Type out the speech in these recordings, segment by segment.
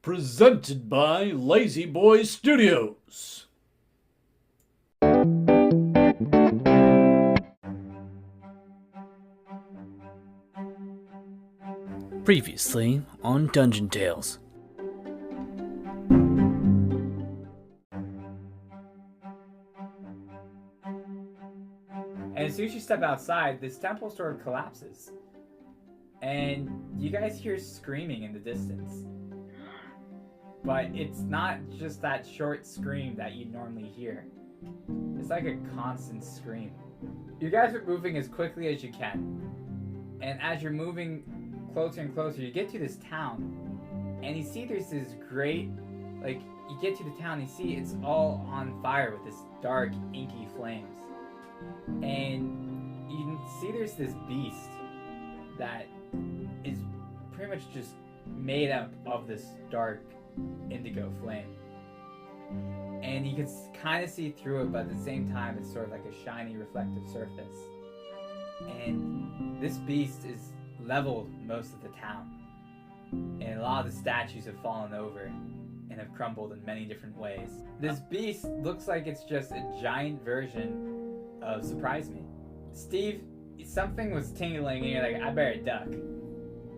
Presented by Lazy Boy Studios. Previously on Dungeon Tales. And as soon as you step outside, this temple sort of collapses. And you guys hear screaming in the distance. But it's not just that short scream that you normally hear. It's like a constant scream. You guys are moving as quickly as you can. And as you're moving closer and closer, you get to this town. And you see there's this great, you get to the town and you see it's all on fire with this dark, inky flames. And you can see there's this beast that is pretty much just made up of this dark indigo flame. And you can kind of see through it, but at the same time it's sort of like a shiny reflective surface. And this beast is leveled most of the town. And a lot of the statues have fallen over and have crumbled in many different ways. This beast looks like it's just a giant version of Surprise Me. Steve, something was tingling and you're like, I better duck.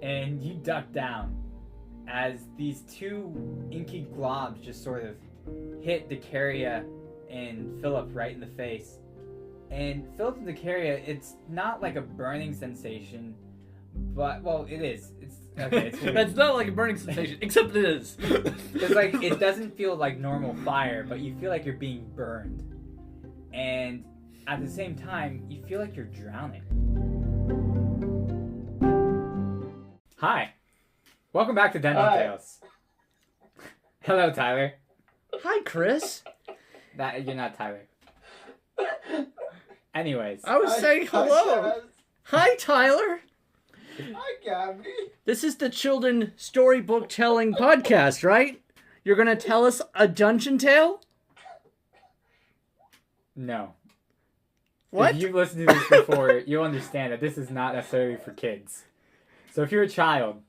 And you duck down as these two inky globs just sort of hit Decaria and Philip right in the face. And Philip and Decaria, it's not like a burning sensation, but, well, it is. It's okay. It's weird. That's not like a burning sensation, except it is. It's like, it doesn't feel like normal fire, but you feel like you're being burned. And at the same time, you feel like you're drowning. Hi. Welcome back to Dungeon Tales. Hello, Tyler. Hi, Chris. You're not Tyler. Anyways. I was saying hello. Hi, Tyler. Hi, Gabie. This is the children storybook telling podcast, right? You're going to tell us a dungeon tale? No. What? If you've listened to this before, you'll understand that this is not necessarily for kids. So if you're a child,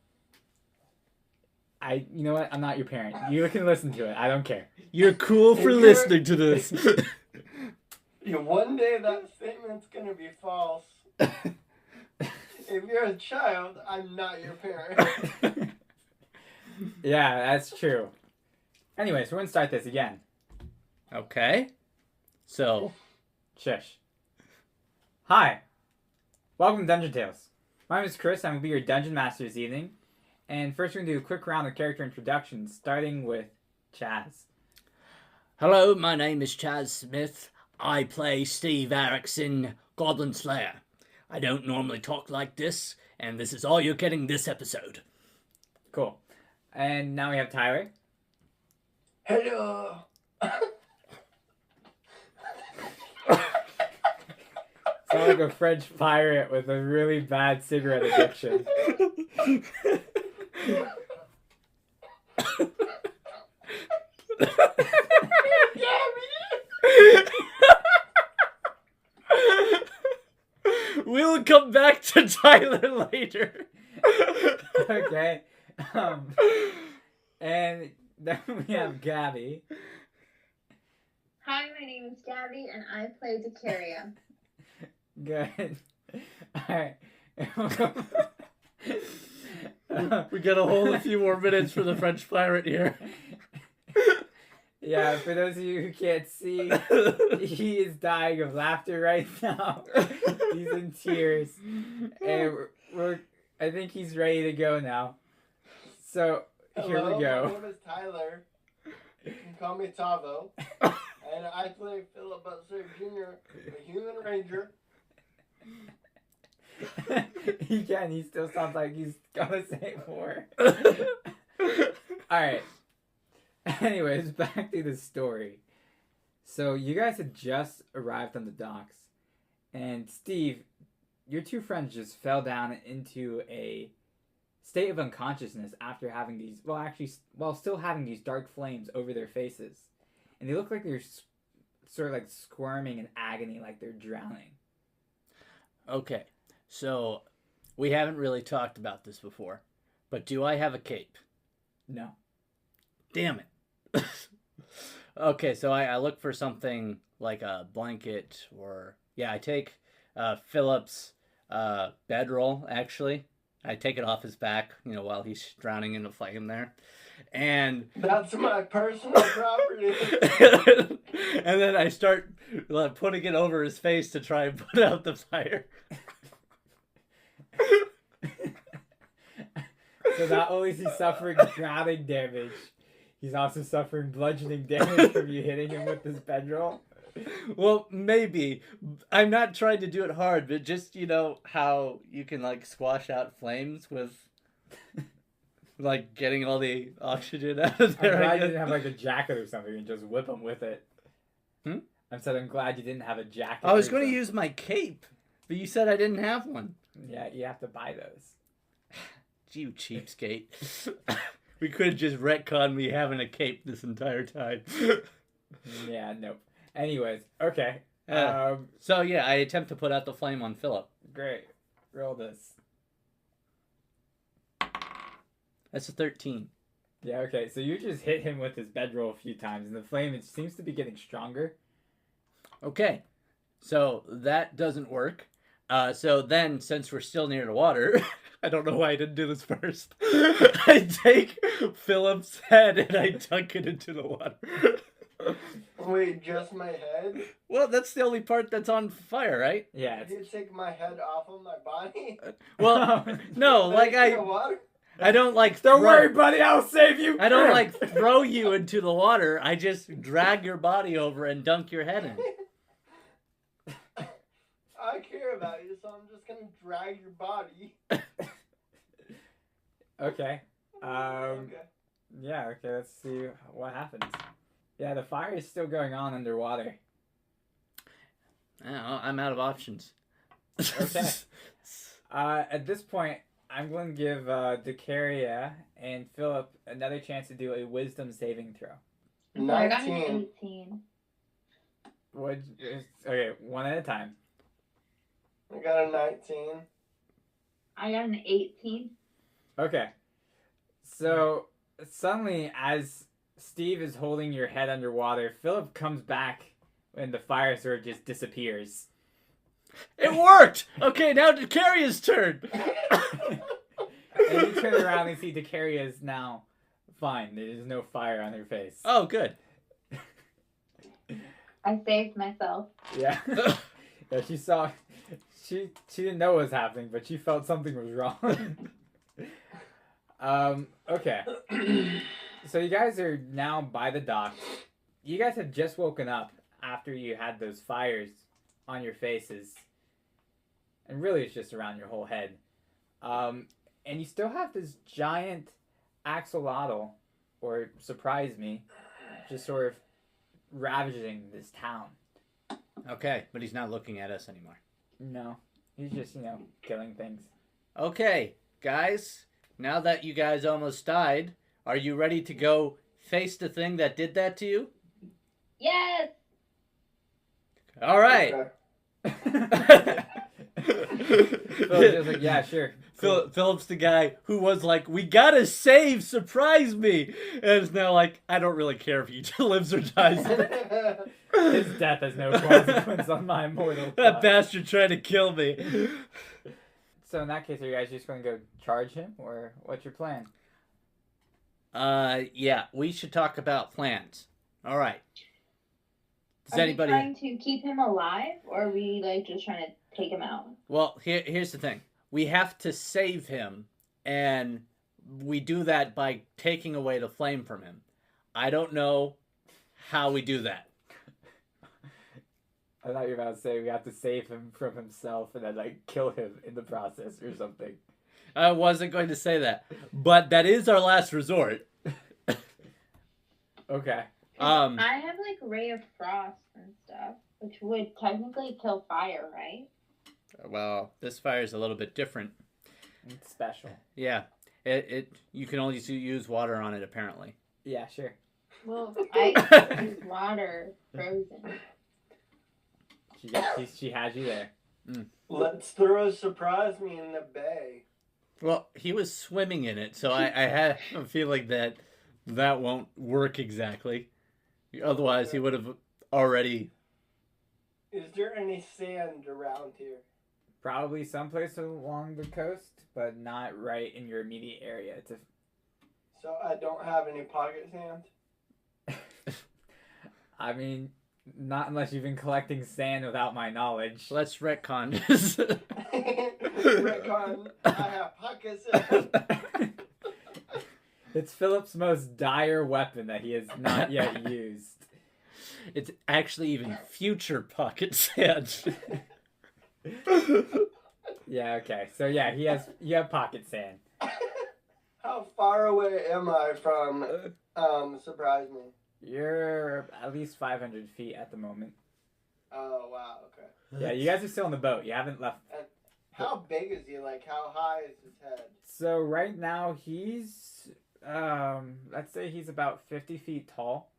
you know what? I'm not your parent. You can listen to it. I don't care. You're cool for listening to this. One day that statement's gonna be false. If you're a child, I'm not your parent. Yeah, that's true. Anyways, we're gonna start this again. Okay. So. Shush. Hi. Welcome to Dungeon Tales. My name is Chris. I'm gonna be your dungeon master this evening. And first we're gonna do a quick round of character introductions, starting with Chaz. Hello, my name is Chaz Smith. I play Steve Erickson, Goblin Slayer. I don't normally talk like this, and this is all you're getting this episode. Cool. And now we have Tyler. Hello. Sound like a French pirate with a really bad cigarette addiction. We'll come back to Tyler later. Okay. And then we have Gabie. Hi, my name is Gabie, and I play Decaria. Good. Alright. We gotta hold a few more minutes for the French pirate here. Yeah, for those of you who can't see, he is dying of laughter right now. He's in tears. And I think he's ready to go now. So, here we go. My name is Tyler. You can call me Tavo. And I play Philip Butler Jr., a human ranger. He still sounds like he's gonna say more. Alright. Anyways, back to the story. So, you guys had just arrived on the docks. And Steve, your two friends just fell down into a state of unconsciousness after having these, still having these dark flames over their faces. And they look like they're sort of like squirming in agony, like they're drowning. Okay, so we haven't really talked about this before, but do I have a cape? No. Damn it. Okay, so I look for something like a blanket or... Yeah, I take Philip's bedroll, actually. I take it off his back, while he's drowning in the flame there. And... That's my personal property. And then I start putting it over his face to try and put out the fire. So not only is he suffering drowning damage, he's also suffering bludgeoning damage from you hitting him with this bedroll. Well, maybe. I'm not trying to do it hard, but just, how you can, squash out flames with, getting all the oxygen out of there. I'm glad you didn't have, a jacket or something and just whip him with it. Hmm? I said I'm glad you didn't have a jacket. I was going to use my cape, but you said I didn't have one. Yeah, you have to buy those. You cheapskate. We could have just retconned me having a cape this entire time. Yeah, nope. Anyways, okay. So yeah, I attempt to put out the flame on Philip. Great. Roll this. That's a 13. Yeah, okay. So you just hit him with his bedroll a few times, and the flame, it seems to be getting stronger. Okay. So that doesn't work. So then, since we're still near the water, I don't know why I didn't do this first. I take Philip's head and I dunk it into the water. Wait, just my head? Well, that's the only part that's on fire, right? Yeah. Did you take my head off of my body? Well, no, Water? I don't Don't worry, buddy, I'll save you. I don't throw you into the water. I just drag your body over and dunk your head in. I care about you, so I'm just gonna drag your body. Okay. Okay. Yeah, okay, let's see what happens. Yeah, the fire is still going on underwater. I'm out of options. Okay. At this point, I'm going to give Decaria and Philip another chance to do a wisdom saving throw. I got an 19. 18. Okay, one at a time. I got a 19. I got an 18. Okay. So, suddenly, as Steve is holding your head underwater, Philip comes back and the fire sort of just disappears. It worked! Okay, now Decaria's turn! And you turn around and see Decaria is now fine. There's no fire on her face. Oh, good. I saved myself. Yeah. Yeah, she saw... She didn't know what was happening, but she felt something was wrong. Okay. So you guys are now by the docks. You guys have just woken up after you had those fires on your faces. And really it's just around your whole head. And you still have this giant axolotl, or surprise me, just sort of ravaging this town. Okay, but he's not looking at us anymore. No. He's just, killing things. Okay, guys, now that you guys almost died, are you ready to go face the thing that did that to you? Yes! All right. Okay. Philip's just yeah, sure. Cool. Philip's the guy who was like, we gotta save, surprise me. And is now like, I don't really care if he lives or dies. His death has no consequence on my mortal That bastard tried to kill me. So in that case, are you guys just going to go charge him, or what's your plan? Yeah, we should talk about plans. All right. Does Are anybody... we trying to keep him alive, or are we just trying to take him out? Well, here's the thing. We have to save him, and we do that by taking away the flame from him. I don't know how we do that. I thought you were about to say we have to save him from himself and then kill him in the process or something. I wasn't going to say that, but that is our last resort. Okay. I have Ray of Frost and stuff, which would technically kill fire, right? Well, this fire is a little bit different. It's special. Yeah, you can only use water on it apparently. Yeah, sure. Well, I use water frozen. She has you there. Let's throw surprise me in the bay. Well, he was swimming in it, so I had a feeling that that won't work exactly. Otherwise, he would have already. Is there any sand around here? Probably someplace along the coast, but not right in your immediate area. So I don't have any pocket sand? I mean, not unless you've been collecting sand without my knowledge. Let's retcon this. Retcon, I have pocket sand. It's Philip's most dire weapon that he has not yet used. It's actually even future pocket sand. Yeah, okay. So yeah, you have pocket sand. How far away am I from surprise me? You're at least 500 feet at the moment. Oh wow, okay. Yeah, you guys are still on the boat. You haven't left. How big is he? Like how high is his head? So right now he's let's say he's about 50 feet tall.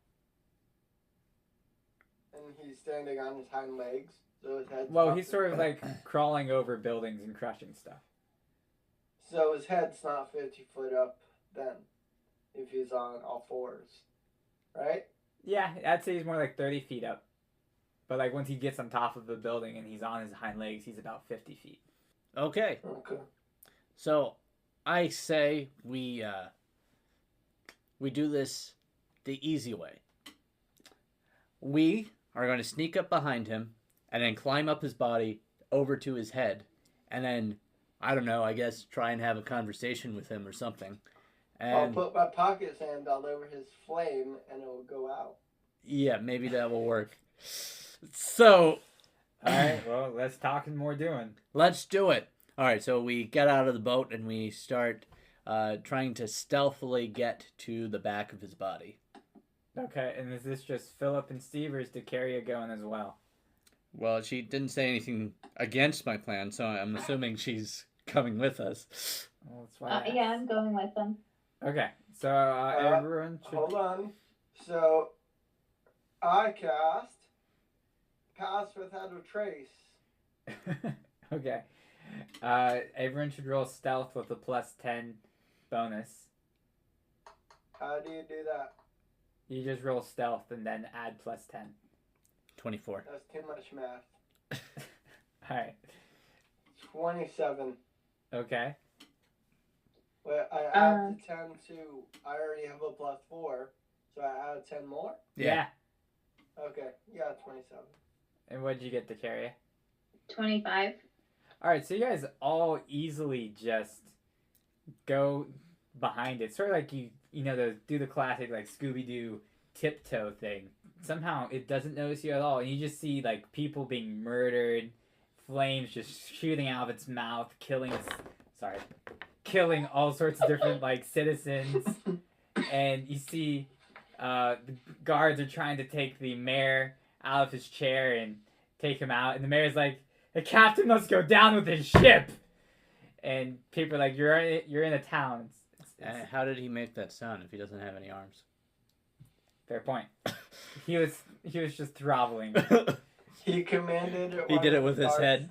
And he's standing on his hind legs, so his head's Well, up. he's sort of like crawling over buildings and crushing stuff. So his head's not 50 foot up then, if he's on all fours, right? Yeah, I'd say he's more like 30 feet up. But like once he gets on top of the building and he's on his hind legs, he's about 50 feet. Okay. Okay. So, I say we do this the easy way. We are going to sneak up behind him and then climb up his body over to his head, and then I don't know, I guess try and have a conversation with him or something. And I'll put my pocket sand all over his flame and it will go out. yeah, maybe that will work. So, Alright, well, less talking, more doing. let's do it. All right, so we get out of the boat and we start trying to stealthily get to the back of his body. Okay, and is this just Philip and Steve, or is Decaria going as well? Well, she didn't say anything against my plan, so I'm assuming she's coming with us. Well, that's why I asked. Yeah, I'm going with them. Okay, so everyone should... Hold on. So, I cast Pass Without a Trace. Okay. Everyone should roll stealth with a +10 bonus. How do you do that? You just roll stealth and then add +10. 24. That's too much math. Alright. 27. Okay. Well, I add the 10 to, I already have a +4, so I add 10 more? Yeah. Okay, yeah, 27. And what did you get to carry? 25. Alright, so you guys all easily just go behind it. Sort of like you know, do the classic like Scooby-Doo tiptoe thing. Somehow it doesn't notice you at all, and you just see like people being murdered, flames just shooting out of its mouth, killing all sorts of different like citizens, and you see the guards are trying to take the mayor out of his chair and take him out, and the mayor's like, "The captain must go down with his ship," and people are like, "You're in a town." How did he make that sound if he doesn't have any arms? Fair point. He was just throveling. He commanded. He did it with his head.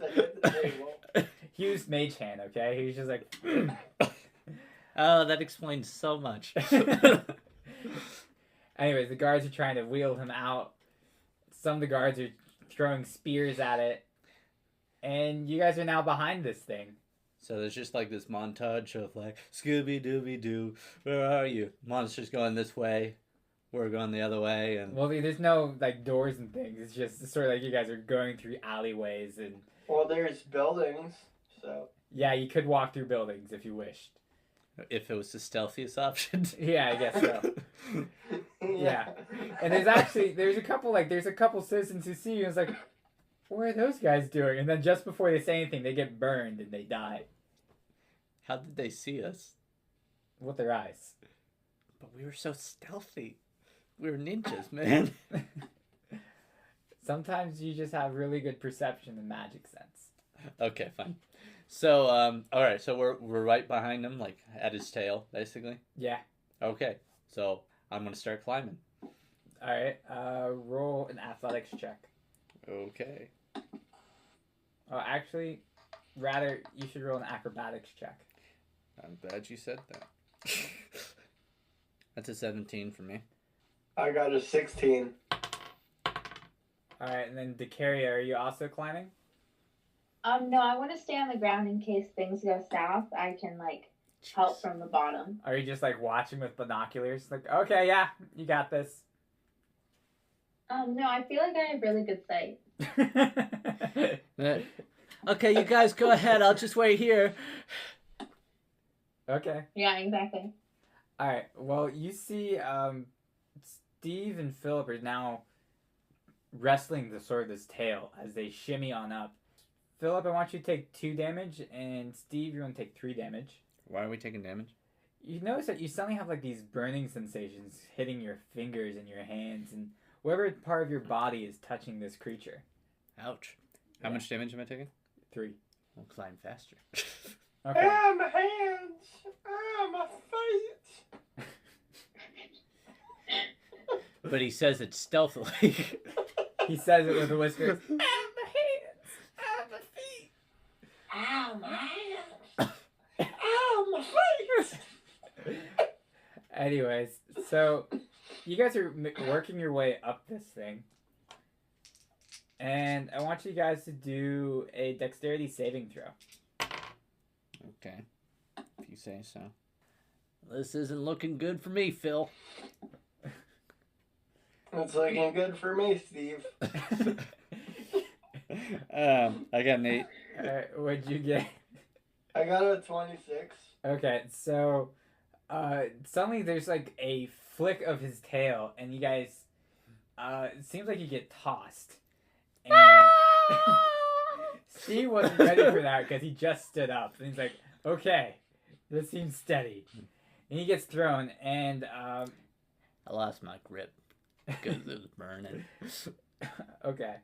He used mage hand, okay? He was just like... Oh, that explains so much. Anyways, the guards are trying to wheel him out. Some of the guards are throwing spears at it. And you guys are now behind this thing. So there's just like this montage of like, Scooby-Dooby-Doo, where are you? Monsters going this way, we're going the other way, and... Well, there's no like doors and things. It's just sort of like you guys are going through alleyways and... Well, there's buildings, so... Yeah, you could walk through buildings if you wished. If it was the stealthiest option. Yeah, I guess so. Yeah. And there's a couple citizens who see you and it's like, what are those guys doing? And then just before they say anything, they get burned and they die. How did they see us? With their eyes. But we were so stealthy. We were ninjas, man. Sometimes you just have really good perception and magic sense. Okay, fine. So, alright, so we're right behind him, like, at his tail, basically? Yeah. Okay, so I'm gonna start climbing. Alright, roll an athletics check. Okay. Oh, actually, rather, you should roll an acrobatics check. I'm glad you said that. That's a 17 for me. I got a 16. Alright, and then Decaria, are you also climbing? No, I want to stay on the ground in case things go south. I can like help from the bottom. Are you just like watching with binoculars? Like, okay, yeah, you got this. No, I feel like I have really good sight. Okay, you guys go ahead. I'll just wait here. Okay. Yeah, exactly. Alright, well, you see Steve and Philip are now wrestling the sort of this tail as they shimmy on up. Philip, I want you to take 2 damage, and Steve, you're going to take 3 damage. Why are we taking damage? You notice that you suddenly have like these burning sensations hitting your fingers and your hands, and whatever part of your body is touching this creature. Ouch. How Yeah. much damage am I taking? 3. I'll climb faster. Okay. Ah, my hands! Ah, my feet! But he says it stealthily. He says it with a whisper. Ow, my hands! Ow, my feet! Anyways, so you guys are working your way up this thing. And I want you guys to do a dexterity saving throw. Okay. If you say so. This isn't looking good for me, Phil. It's looking good for me, Steve. I got an 8. Alright, what'd you get? I got a 26. Okay, so suddenly there's like a flick of his tail, and you guys, it seems like you get tossed. And Steve wasn't ready for that because he just stood up, and he's like, okay, this seems steady. And he gets thrown, and I lost my grip because it was burning. okay.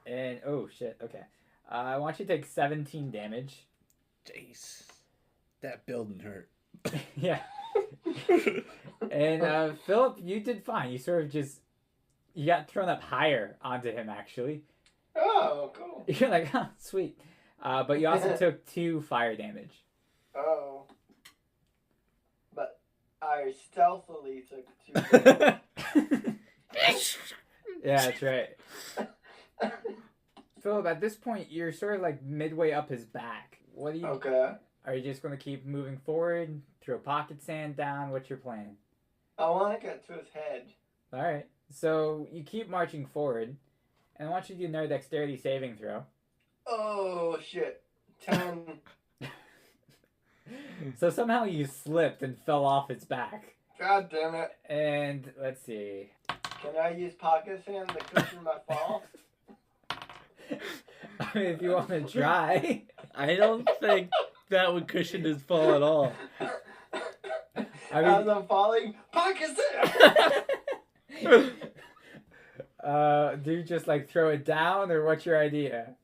And, oh shit, okay. I want you to take 17 damage. Jeez. That building hurt. Yeah. And Philip, you did fine. You sort of just, you got thrown up higher onto him, actually. Oh, cool. You're like, oh, sweet. But you also took 2 fire damage. Oh. But I stealthily took 2. Yeah, that's right. Philip, at this point, you're sort of like midway up his back. What do you... Okay. Are you just going to keep moving forward, throw pocket sand down? What's your plan? I want to get to his head. Alright, so you keep marching forward, and I want you to do another dexterity saving throw. Oh, shit. 10. So somehow you slipped and fell off its back. God damn it. And, let's see. Can I use pocket sand to cushion my fall? I mean, if you want to try. I don't think that would cushion his fall at all. I As mean, I'm falling, pocket sand! do you just like throw it down, or what's your idea?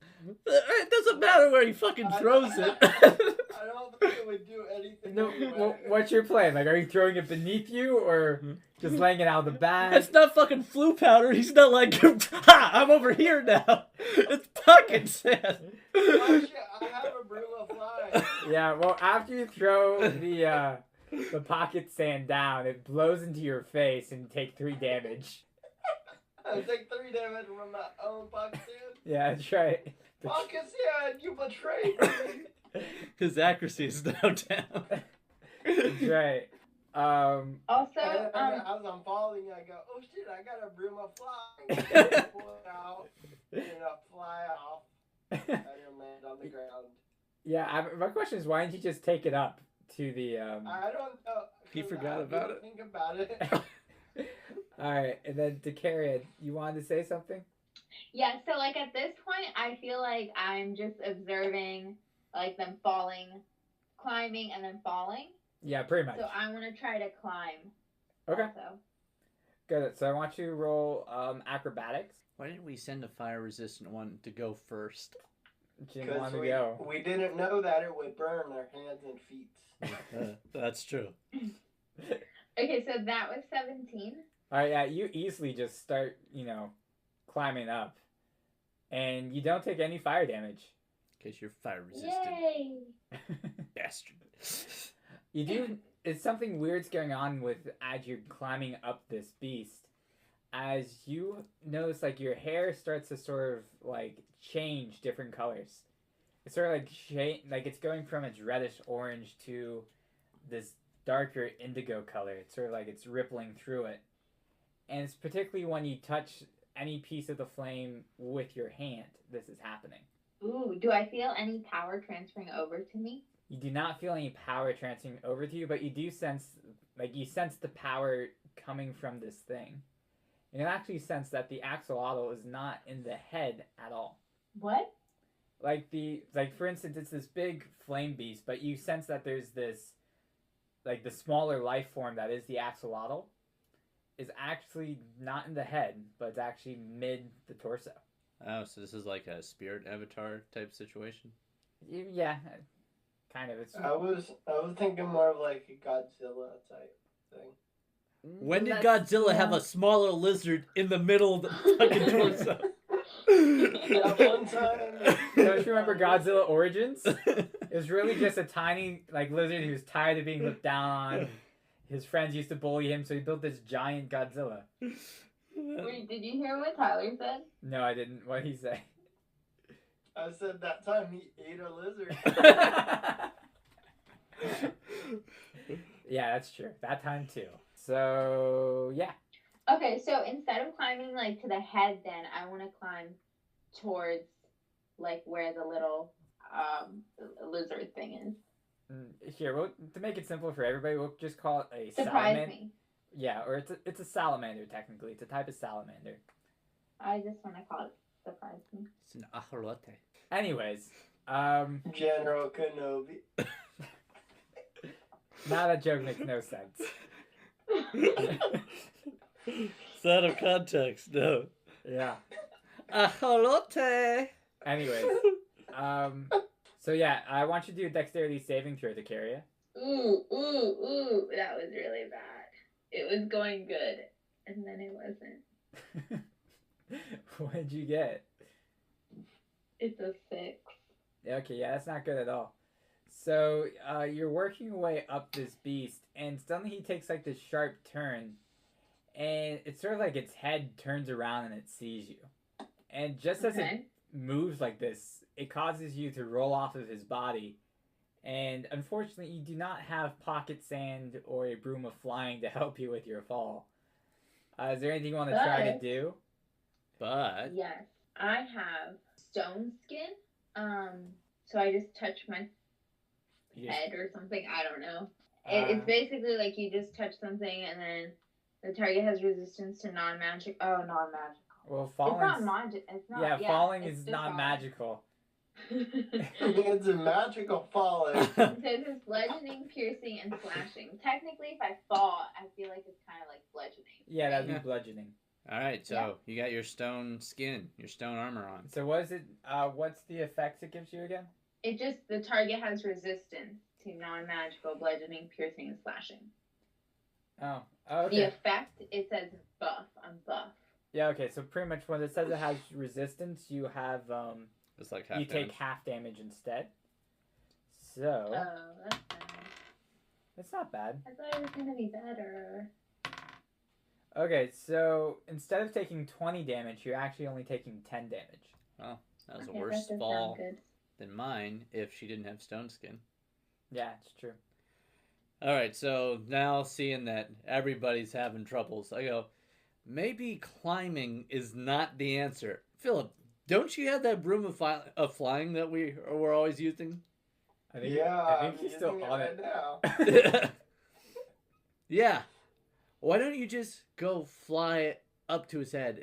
It doesn't matter where he fucking throws it. I don't think it would do anything. No, anyway. what's your plan? Like, are you throwing it beneath you, or just laying it out of the bag? It's not fucking flue powder. He's not like, ha, I'm over here now. It's pocket sand. Oh shit, I have a broom of flies. Yeah, well, after you throw the pocket sand down, it blows into your face and you take 3 damage. I take 3 damage from my own pocket sand. Yeah, that's right. Pocket sand, you betrayed me. His accuracy is now down. That's right. Also, And as I'm falling, I go, oh shit, I got a broom of flies. Pull it out, and I fly off, and then land on the ground. Yeah, my question is, why didn't you just take it up to the... I don't know. He 'cause forgot I about didn't it. Think about it. Alright, and then Decaria, you wanted to say something? yeah, so like at this point, I feel like I'm just observing like them falling, climbing, and then falling. Yeah, pretty much. So I want to try to climb. Okay, Also. good. So I want you to roll acrobatics. Why didn't we send a fire-resistant one to go first? Didn't Because want to go. we didn't know that it would burn their hands and feet. That's true. Okay, so that was 17. Alright, yeah, you easily just start, climbing up. And you don't take any fire damage. In case you're fire-resistant. Yay! Bastard. You do it's something weird's going on with as you're climbing up this beast. As you notice, like your hair starts to sort of like change different colors. It's sort of like it's going from its reddish orange to this darker indigo color. It's sort of like it's rippling through it, and it's particularly when you touch any piece of the flame with your hand. This is happening. Ooh, do I feel any power transferring over to me? You do not feel any power transferring over to you, but you do sense the power coming from this thing. And you actually sense that the axolotl is not in the head at all. What? Like for instance, it's this big flame beast, but you sense that there's this, like the smaller life form that is the axolotl, is actually not in the head, but it's actually mid the torso. Oh, so this is like a spirit avatar type situation? Yeah, kind of. It's. I was thinking more of like a Godzilla type thing. When did Godzilla have a smaller lizard in the middle of the fucking torso? That one time. Don't you remember Godzilla Origins? It was really just a tiny lizard who was tired of being looked down on. His friends used to bully him, so he built this giant Godzilla. Wait, did you hear what Tyler said? No, I didn't. What did he say? I said that time he ate a lizard. Yeah, that's true. That time too. So yeah. Okay, so instead of climbing like to the head, then I want to climb towards like where the little lizard thing is. Here, to make it simple for everybody, we'll just call it a Surprise salamander. me. Yeah, or it's a salamander technically. It's a type of salamander. I just want to call it surprise me. It's an ajolote. Anyways, General Kenobi. now that joke makes no sense. It's out of context, no. Yeah. Ajolote! Anyways, so yeah, I want you to do a dexterity saving throw to carry it. Ooh, that was really bad. It was going good, and then it wasn't. What did you get? It's a 6. Okay, yeah, that's not good at all. So you're working your way up this beast, and suddenly he takes like this sharp turn, and it's sort of like its head turns around and it sees you. And just as it moves like this, it causes you to roll off of his body. And unfortunately, you do not have pocket sand or a broom of flying to help you with your fall. Is there anything you want to try to do? But Yes, I have stone skin. So I just touch my head or something. I don't know. It's basically like you just touch something and then the target has resistance to non-magic. Oh, non-magical. Well, falling. It's not magic. It's not. Yeah, falling it's is just not falling. magical. It's a magical falling. It says it's bludgeoning, piercing, and slashing. Technically, if I fall, I feel like it's kind of like bludgeoning. Yeah, that'd be bludgeoning. Alright, so you got your stone skin, your stone armor on. So what is it? What's the effects it gives you again? It just, the target has resistance to non-magical bludgeoning, piercing, and slashing. Oh, okay. The effect, it says buff. I'm buff. Yeah, okay. So pretty much when it says it has resistance, you have It's like half you damage. take half damage instead. So Oh, that's bad. it's not bad. I thought it was gonna be better. Okay, so instead of taking 20 damage, you're actually only taking 10 damage. Well, that was Okay, a worse that does fall sound good. than mine if she didn't have stone skin. Yeah, it's true. Alright, so now seeing that everybody's having troubles, I go, maybe climbing is not the answer. Philip, don't you have that broom of flying that we're always using? I think, Yeah, I think I'm he's still using on it it. right now. Yeah. Why don't you just go fly up to his head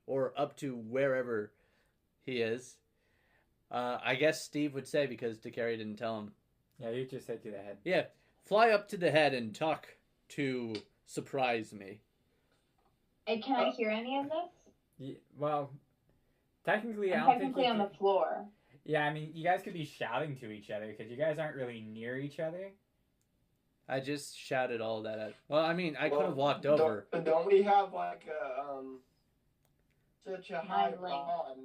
or up to wherever he is? I guess Steve would say because Takari didn't tell him. Yeah, you just said to the head. Yeah, fly up to the head and talk to surprise me. And can I hear any of this? Yeah, well, technically, I I'm don't technically think on you the can... floor. Yeah, I mean, you guys could be shouting to each other because you guys aren't really near each other. I just shouted all that out. Well, I mean, I could have Well, walked over. Don't we have like such a high Mind link. bond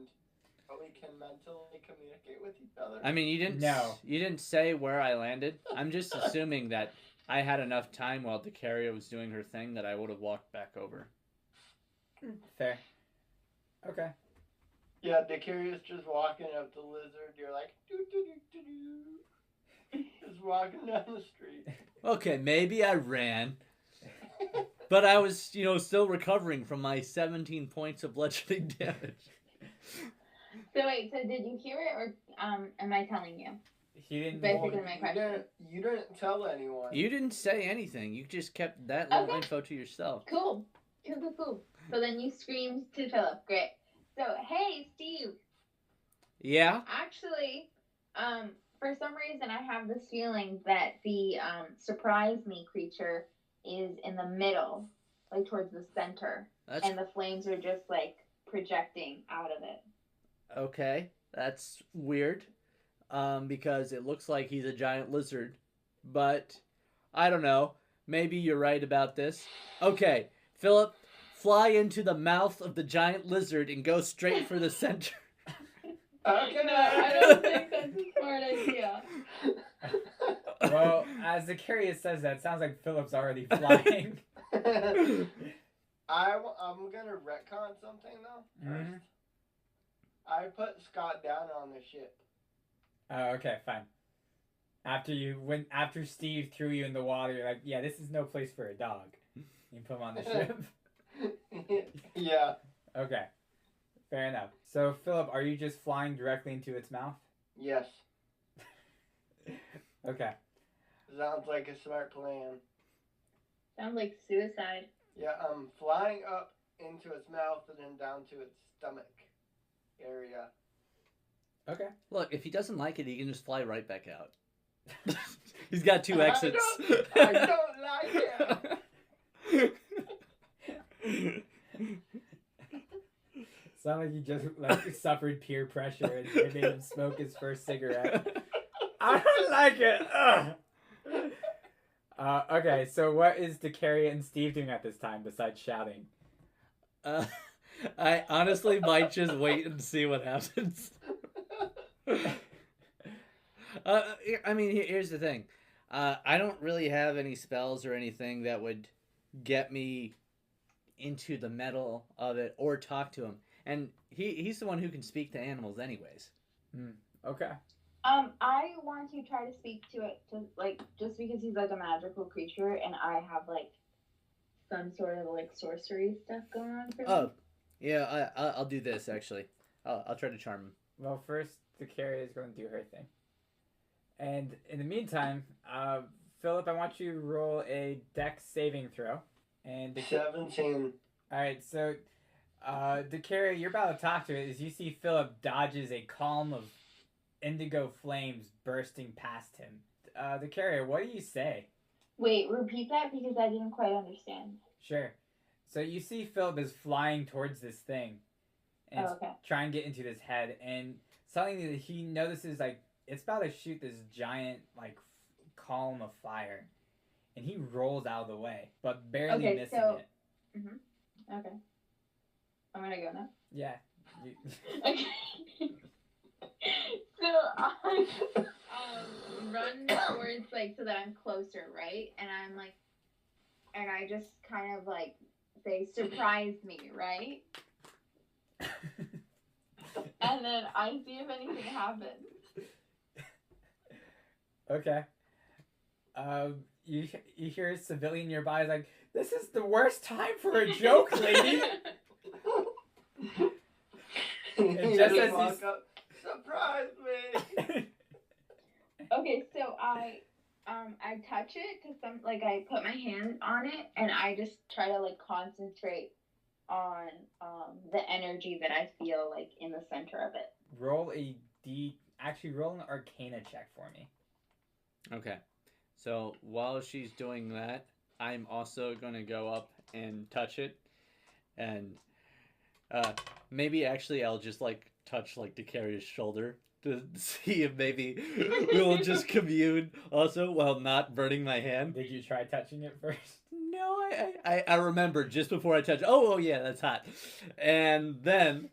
that we can mentally communicate with each other? I mean, you didn't. No. You didn't say where I landed. I'm just assuming that I had enough time while Decaria was doing her thing that I would have walked back over. Fair. Okay. Yeah, Decarious just walking up the lizard. You're like, doo-doo-doo-doo-doo. Just walking down the street. Okay, maybe I ran. But I was, still recovering from my 17 points of bludgeoning damage. So wait, so did you hear it, or am I telling you? He didn't. Basically my question. You didn't tell anyone. You didn't say anything. You just kept that little info to yourself. Cool. So then you screamed to Philip. Great. So, hey, Steve. Yeah? Actually, for some reason I have this feeling that the surprise me creature is in the middle, like towards the center. And the flames are just like projecting out of it. Okay, that's weird. Because it looks like he's a giant lizard. But I don't know. Maybe you're right about this. Okay, Philip, fly into the mouth of the giant lizard and go straight for the center. Okay. No, I don't think that's a smart idea. Well, as Zacharias says that, it sounds like Philip's already flying. I'm gonna retcon something though. First. I put Scott down on the ship. Oh, okay, fine. After Steve threw you in the water, you're like, yeah, this is no place for a dog. You put him on the ship. Yeah. Okay. Fair enough. So, Philip, are you just flying directly into its mouth? Yes. Okay. Sounds like a smart plan. Sounds like suicide. Yeah, I'm flying up into its mouth and then down to its stomach area. Okay. Look, if he doesn't like it, he can just fly right back out. He's got 2 exits. I don't like it. Sound like you just suffered peer pressure and it made him smoke his first cigarette. I don't like it. Okay, so what is Decaria and Steve doing at this time besides shouting? I honestly might just wait and see what happens. I mean, here's the thing. I don't really have any spells or anything that would get me into the metal of it or talk to him. And he's the one who can speak to animals anyways. Okay. I want to try to speak to it, just because he's like a magical creature, and I have like some sort of like sorcery stuff going on for me. Oh, yeah, I'll do this actually. I'll try to charm him. Well, first, Decaria is going to do her thing. And in the meantime, Philip, I want you to roll a dex saving throw. And 17. Alright, so Decaria, you're about to talk to it as you see Philip dodges a column of indigo flames bursting past him. Decaria, what do you say? Wait, repeat that because I didn't quite understand. Sure. So you see Philip is flying towards this thing. And trying to get into this head. And suddenly he notices, like, it's about to shoot this giant, like, column of fire. And he rolls out of the way, but barely missing it. Okay. I'm gonna go now. Yeah. Okay. So I run towards, like, so that I'm closer, right? And I'm like, and I just kind of like say, surprise me, right? And then I see if anything happens. Okay. You hear a civilian nearby like, this is the worst time for a joke, lady. And just as he's... Surprise me. Okay, so I touch it to I put my hand on it and I just try to like concentrate on the energy that I feel like in the center of it. Roll an Arcana check for me. Okay. So while she's doing that, I'm also going to go up and touch it. And maybe actually I'll just like touch like Decaria's shoulder to see if maybe we'll just commune also while not burning my hand. Did you try touching it first? No, I remembered just before I touched it. Oh yeah, that's hot. And then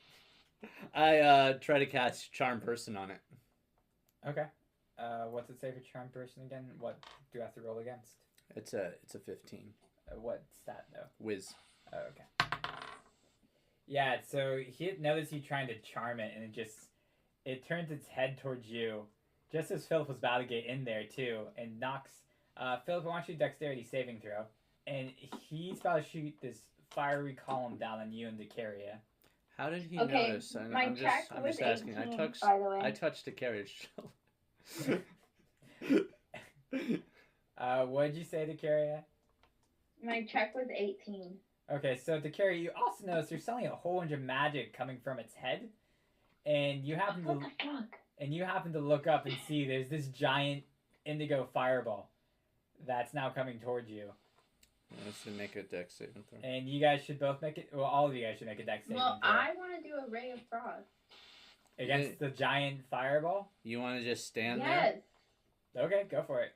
I try to cast Charm Person on it. Okay. What's it say for Charm Person again? What do I have to roll against? It's a 15. What stat though? Whiz. Oh, okay. Yeah, so he noticed you trying to charm it, and it turns its head towards you, just as Philip was about to get in there too, and knocks. Philip, I want you to dexterity saving throw, and he's about to shoot this fiery column down on you and Decaria. How did he Okay, notice? my check I'm was just asking. 18, by the way. I touched Decaria's shoulder. What did you say, Decaria? My check was 18. Okay, so Decaria, you also notice there's suddenly a whole bunch of magic coming from its head, and you happen What the fuck? to look up and see there's this giant indigo fireball that's now coming towards you. Let's make a dex saving throw. And you guys should both make it. Well, all of you guys should make a dex saving Well, throw. I want to do a ray of frost. Against the giant fireball? You want to just stand Yes. there? Okay, go for it.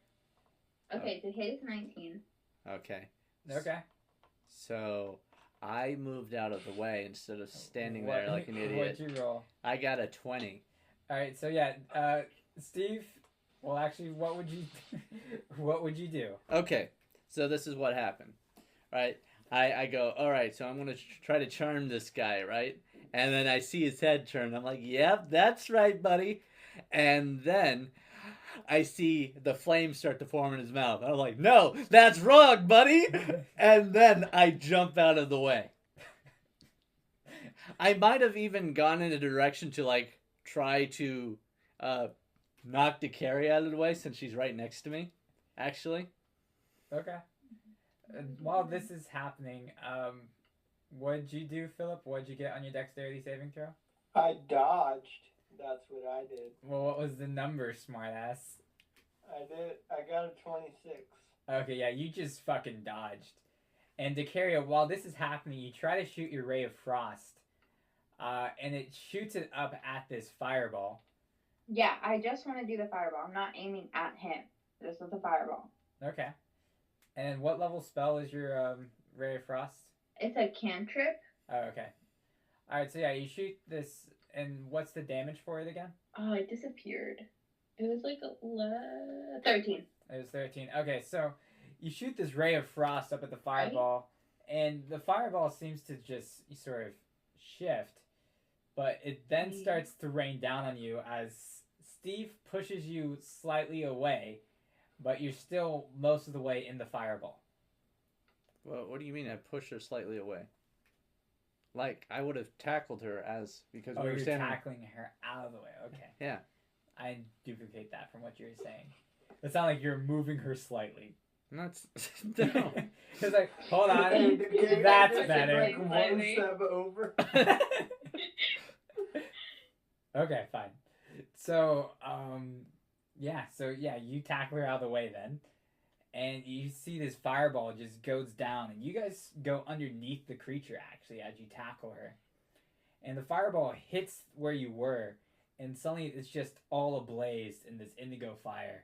Okay, to hit is 19. Okay. Okay. So I moved out of the way instead of standing there like an idiot. What'd you roll? I got a 20. Alright, so yeah, Steve, well actually, what would you do? Okay, so this is what happened. Right? I go, all right, so I'm going to try to charm this guy, right? And then I see his head turn. I'm like, yep, that's right, buddy. And then I see the flames start to form in his mouth. I'm like, no, that's wrong, buddy. And then I jump out of the way. I might have even gone in a direction to, like, try to knock Decaria out of the way since she's right next to me, actually. Okay. While this is happening, what'd you do, Philip? What'd you get on your dexterity saving throw? I dodged. That's what I did. Well, what was the number, smartass? I got a 26. Okay, yeah, you just fucking dodged. And Decaria, while this is happening, you try to shoot your ray of frost, and it shoots it up at this fireball. Yeah, I just want to do the fireball. I'm not aiming at him. Just with the fireball. Okay. And what level spell is your ray of frost? It's a cantrip. Oh, okay. Alright, so yeah, you shoot this, and what's the damage for it again? Oh, it disappeared. It was like 13. It was 13. Okay, so you shoot this ray of frost up at the fireball, and the fireball seems to just sort of shift, but it then starts to rain down on you as Steve pushes you slightly away, but you're still most of the way in the fireball. Well, what do you mean I pushed her slightly away? Like, I would have tackled her because we were you're standing... tackling her out of the way. Okay. Yeah. I duplicate that from what you were saying. It sounds like you're moving her slightly. That's... No. It's like, hold on. That's better. Like one step over. Okay, fine. So, you tackle her out of the way then. And you see this fireball just goes down. And you guys go underneath the creature, actually, as you tackle her. And the fireball hits where you were. And suddenly it's just all ablaze in this indigo fire.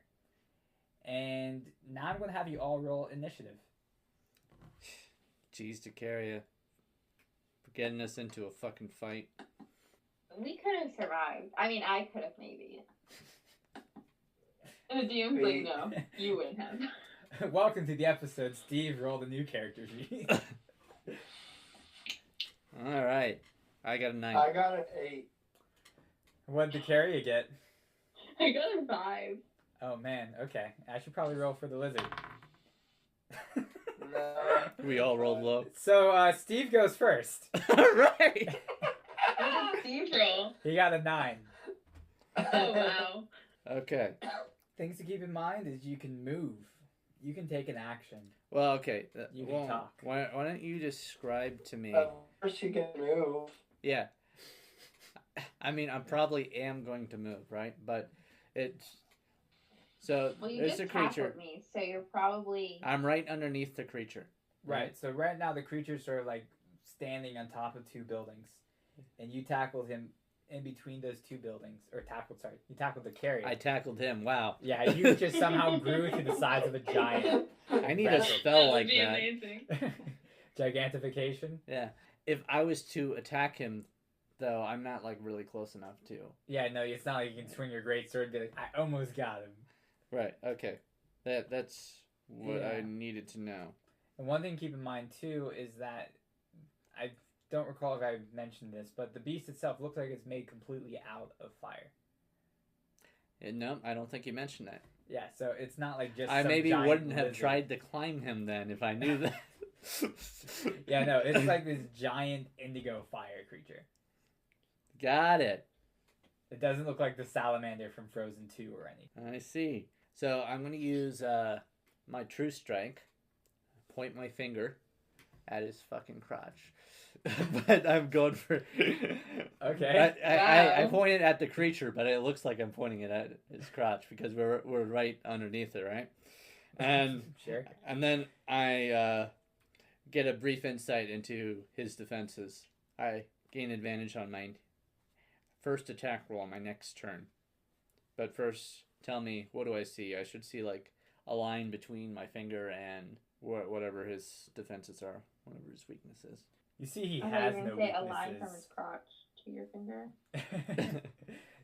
And now I'm going to have you all roll initiative. Jeez, Decaria. For getting us into a fucking fight. We could have survived. I mean, I could have maybe. The DM's like, no, you wouldn't have. Welcome to the episode. Steve rolled a new character sheet. Alright. I got a 9. I got an 8. What did Decaria get? I got a 5. Oh man, okay. I should probably roll for the lizard. No. We all rolled low. So, Steve goes first. Alright! What did Steve roll? He got a 9. Oh, wow. Okay. Things to keep in mind is you can move. You can take an action. Well, okay. You can talk. Why don't you describe to me... Of course you can move. Yeah. I mean, I probably am going to move, right? But it's... So, Well, you there's just a creature. tackled me, so you're probably... I'm right underneath the creature. Right, so right now the creature's sort of like standing on top of 2 buildings. And you tackled him in between those 2 buildings. You tackled the carrier. I tackled him. Wow. Yeah, you just somehow grew to the size of a giant. I need a That spell like would be that. amazing. Gigantification. Yeah. If I was to attack him, though, I'm not, like, really close enough to. Yeah, no, it's not like you can swing your great sword and be like, I almost got him. Right, okay. That's what I needed to know. And one thing to keep in mind too is that I don't recall if I mentioned this, but the beast itself looks like it's made completely out of fire. No, I don't think you mentioned that. Yeah, so it's not like just. I some maybe giant wouldn't have lizard. tried to climb him then if I knew that. Yeah, no, it's like this giant indigo fire creature. Got it. It doesn't look like the salamander from Frozen 2 or anything. I see. So I'm going to use my true strike, point my finger at his fucking crotch. But I'm going for... Okay. I point it at the creature, but it looks like I'm pointing it at his crotch because we're right underneath it, right? And Sure. And then I get a brief insight into his defenses. I gain advantage on my first attack roll on my next turn. But first, tell me, what do I see? I should see like a line between my finger and whatever his defenses are, whatever his weakness is. You see he I has thought you no were gonna say a weaknesses. line from his crotch to your finger.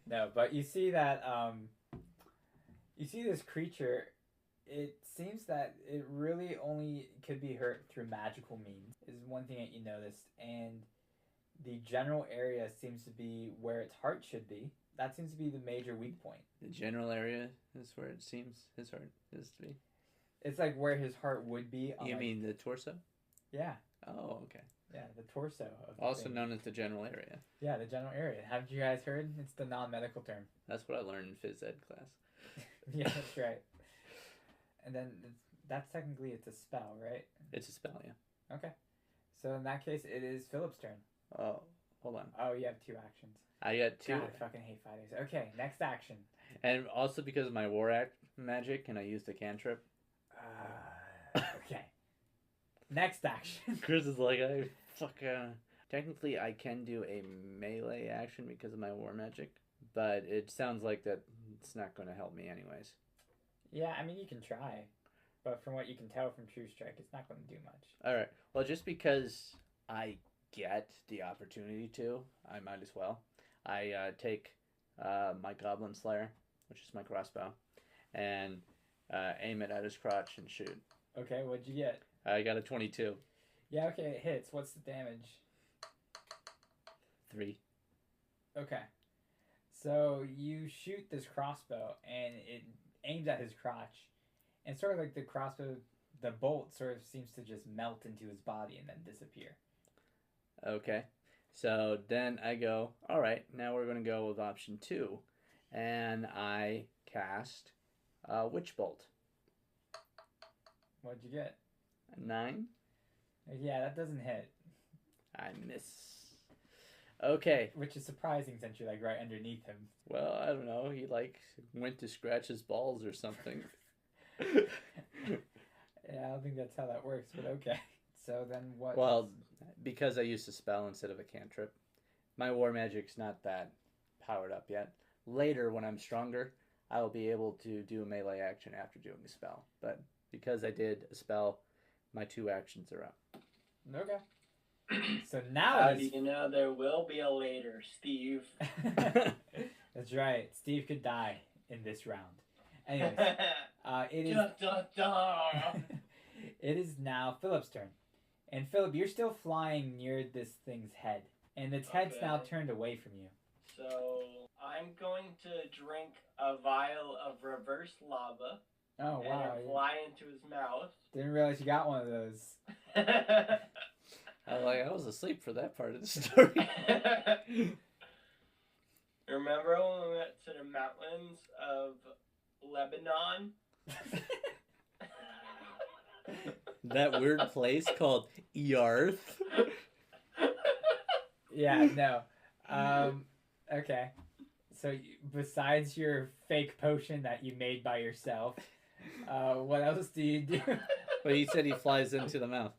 No, but you see that you see this creature. It seems that it really only could be hurt through magical means, is one thing that you noticed. And the general area seems to be where its heart should be. That seems to be the major weak point. The general area is where it seems his heart is to be. It's like where his heart would be. You mean the torso? Yeah. Oh, okay. Yeah, the torso. Of the Also thing. known as the general area. Yeah, the general area. Haven't you guys heard? It's the non-medical term. That's what I learned in phys ed class. Yeah, that's right. And then that's technically it's a spell, right? It's a spell, yeah. Okay. So in that case, it is Philip's turn. Oh, hold on. Oh, you have 2 actions. I got 2. God, I fucking hate fighters. Okay, next action. And also because of my war act magic, can I use the cantrip? Okay. Next action. Chris is like, technically, I can do a melee action because of my war magic, but it sounds like that it's not going to help me anyways. Yeah, I mean, you can try. But from what you can tell from True Strike, it's not going to do much. All right. Well, just because I get the opportunity to, I might as well. I take my Goblin Slayer, which is my crossbow, and aim it at his crotch and shoot. Okay, what'd you get? I got a 22. Yeah, okay, it hits. What's the damage? 3. Okay. So you shoot this crossbow, and it aims at his crotch. And sort of like the crossbow, the bolt sort of seems to just melt into his body and then disappear. Okay. So then I go, all right, now we're going to go with option 2. And I cast Witch Bolt. What'd you get? A 9. Yeah, that doesn't hit. I miss. Okay. Which is surprising since you're like right underneath him. Well, I don't know. He like went to scratch his balls or something. Yeah, I don't think that's how that works, but okay. So then what? Well, because I used a spell instead of a cantrip, my war magic's not that powered up yet. Later, when I'm stronger, I will be able to do a melee action after doing a spell. But because I did a spell, my 2 actions are up. Okay. So now How do you know there will be a later, Steve? That's right. Steve could die in this round. Anyways, it is. Dun, dun, dun. It is now Philip's turn, and Philip, you're still flying near this thing's head, and its head's now Okay. turned away from you. So I'm going to drink a vial of reverse lava Oh and wow! it fly into his mouth. Didn't realize you got one of those. I was asleep for that part of the story. Remember when we went to the mountains of Lebanon? That weird place called Earth. Yeah, no. Okay. So besides your fake potion that you made by yourself, what else do you do? But he said he flies into the mouth.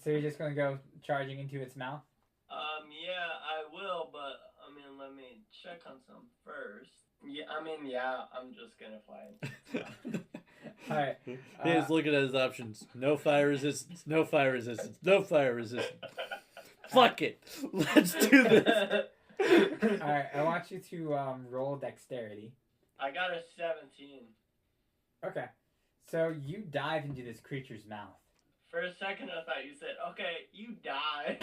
So you're just gonna go charging into its mouth? Yeah, I will, but let me check on some first. Yeah, I'm just gonna fly. Alright. He's looking at his options. No fire resistance, no fire resistance, no fire resistance. Fuck it. Let's do this. Alright, I want you to roll dexterity. I got a 17. Okay. So you dive into this creature's mouth. For a second, I thought you said, "Okay, you die."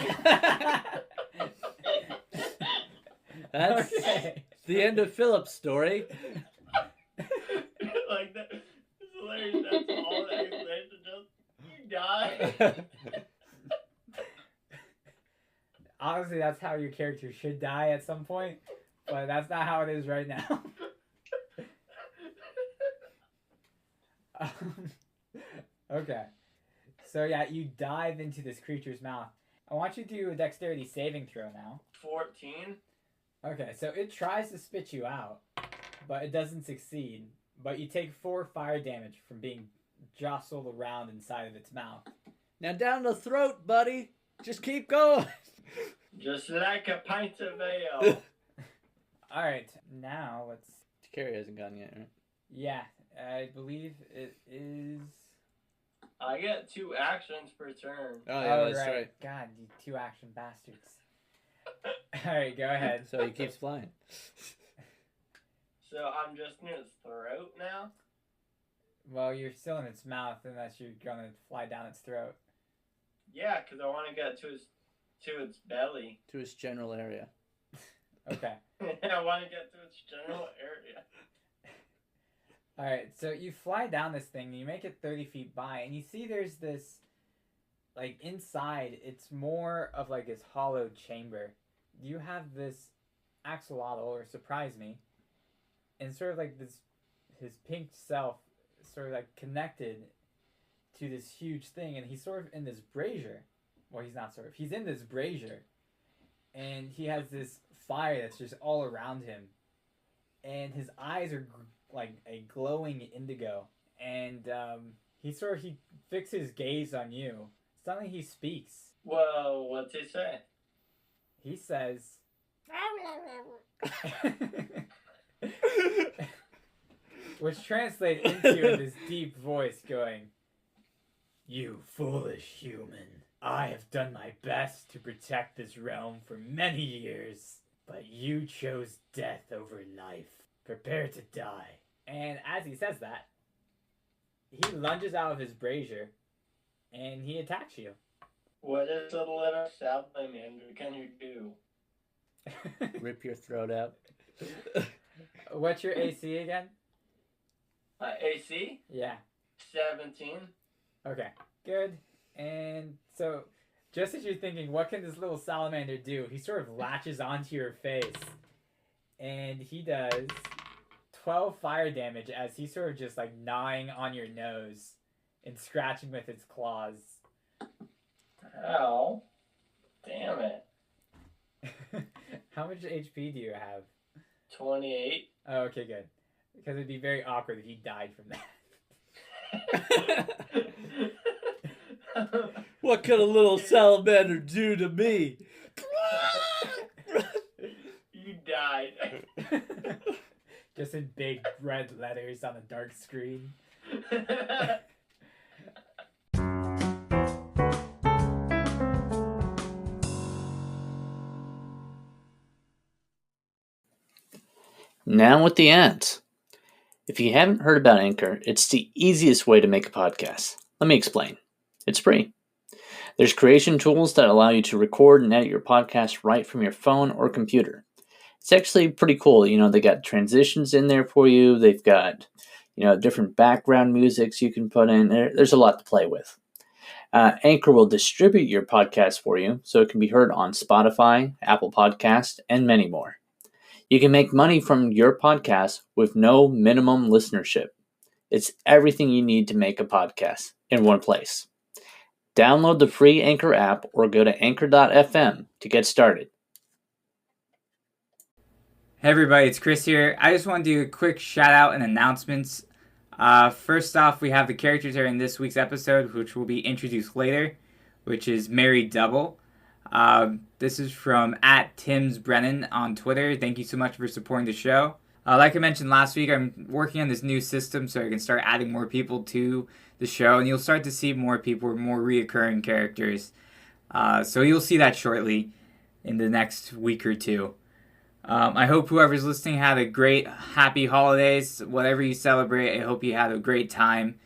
That's Okay. the end of Philip's story. Like that. It's hilarious. That's all the explanation. Just you die. Honestly, that's how your character should die at some point, but that's not how it is right now. Okay. So yeah, you dive into this creature's mouth. I want you to do a dexterity saving throw now. 14. Okay, so it tries to spit you out, but it doesn't succeed. But you take 4 fire damage from being jostled around inside of its mouth. Now down the throat, buddy. Just keep going. Just like a pint of ale. Alright, now let's... Carrie hasn't gone yet, right? Yeah, I believe it is... I get 2 actions per turn. Oh, yeah, that's right. God, you 2 action bastards. Alright, go ahead. So he keeps flying. So I'm just near its throat now? Well, you're still in its mouth unless you're gonna fly down its throat. Yeah, because I want to get to its belly. To his general area. Okay. I want to get to its general area. Alright, so you fly down this thing, and you make it 30 feet by, and you see there's this, like, inside, it's more of, like, this hollow chamber. You have this axolotl, or surprise me, and sort of, like, this, his pink self, sort of, like, connected to this huge thing, and he's sort of in this brazier. Well, he's not sort of, he's in this brazier, and he has this fire that's just all around him, and his eyes are like a glowing indigo, and he fixes his gaze on you. Suddenly he speaks. Whoa, what's he say? He says, which translates into this deep voice going, "You foolish human, I have done my best to protect this realm for many years, but you chose death over life. Prepare to die." And as he says that, he lunges out of his brazier, and he attacks you. What is a little salamander can you do? Rip your throat out. What's your AC again? AC? Yeah. 17. Okay, good. And so, just as you're thinking, what can this little salamander do? He sort of latches onto your face, and he does 12 fire damage as he's sort of just like gnawing on your nose and scratching with its claws. Ow. Damn it. How much HP do you have? 28. Oh, okay, good. Because it'd be very awkward if you died from that. What could a little salamander do to me? You died. Just in big red letters on a dark screen. Now with the ads. If you haven't heard about Anchor, it's the easiest way to make a podcast. Let me explain. It's free. There's creation tools that allow you to record and edit your podcast right from your phone or computer. It's actually pretty cool. You know, they got transitions in there for you. They've got, different background musics you can put in. There's a lot to play with. Anchor will distribute your podcast for you so it can be heard on Spotify, Apple Podcast, and many more. You can make money from your podcast with no minimum listenership. It's everything you need to make a podcast in one place. Download the free Anchor app or go to anchor.fm to get started. Hey everybody, it's Chris here. I just want to do a quick shout out and announcements. First off, we have the characters that are in this week's episode, which will be introduced later, which is Mary Double. This is from @TimsBrennan on Twitter. Thank you so much for supporting the show. Like I mentioned last week, I'm working on this new system so I can start adding more people to the show, and you'll start to see more people with more reoccurring characters. So you'll see that shortly in the next week or two. I hope whoever's listening had a great, happy holidays. Whatever you celebrate, I hope you had a great time.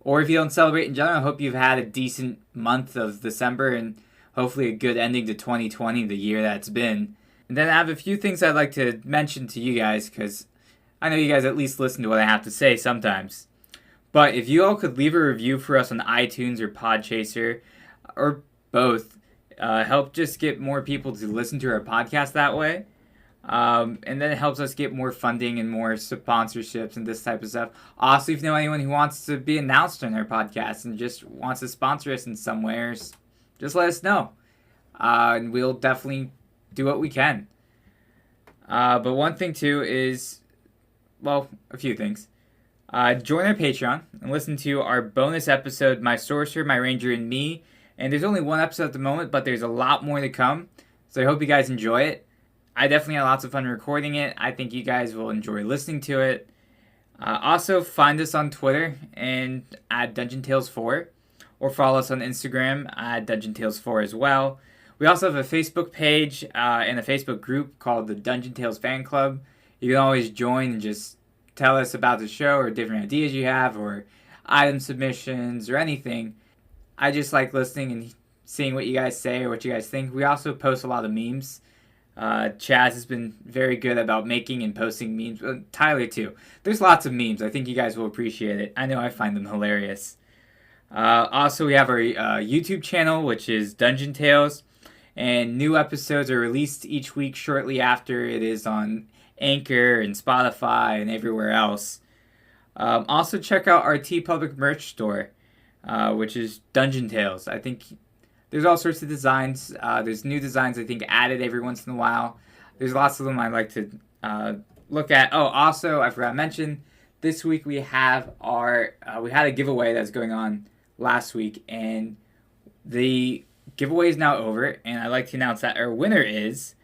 Or if you don't celebrate in general, I hope you've had a decent month of December and hopefully a good ending to 2020, the year that's been. And then I have a few things I'd like to mention to you guys, because I know you guys at least listen to what I have to say sometimes. But if you all could leave a review for us on iTunes or Podchaser, or both, help just get more people to listen to our podcast that way. And then it helps us get more funding and more sponsorships and this type of stuff. Also, if you know anyone who wants to be announced on our podcast and just wants to sponsor us in some ways, just let us know. And we'll definitely do what we can. But one thing too is, well, a few things. Join our Patreon and listen to our bonus episode, My Sorcerer, My Ranger, and Me. And there's only one episode at the moment, but there's a lot more to come. So I hope you guys enjoy it. I definitely had lots of fun recording it. I think you guys will enjoy listening to it. Also, find us on Twitter and at Dungeon Tales 4. Or follow us on Instagram at Dungeon Tales 4 as well. We also have a Facebook page and a Facebook group called the Dungeon Tales Fan Club. You can always join and just tell us about the show or different ideas you have or item submissions or anything. I just like listening and seeing what you guys say or what you guys think. We also post a lot of memes. Chaz has been very good about making and posting memes. Tyler too. There's lots of memes. I think you guys will appreciate it. I know I find them hilarious. Also, we have our YouTube channel, which is Dungeon Tales. And new episodes are released each week shortly after it is on Anchor and Spotify and everywhere else. Also, check out our TeePublic merch store, which is Dungeon Tales. I think there's all sorts of designs. There's new designs, I think, added every once in a while. There's lots of them I like to look at. Oh, also, I forgot to mention, this week we have we had a giveaway that's going on last week, and the giveaway is now over, and I'd like to announce that our winner is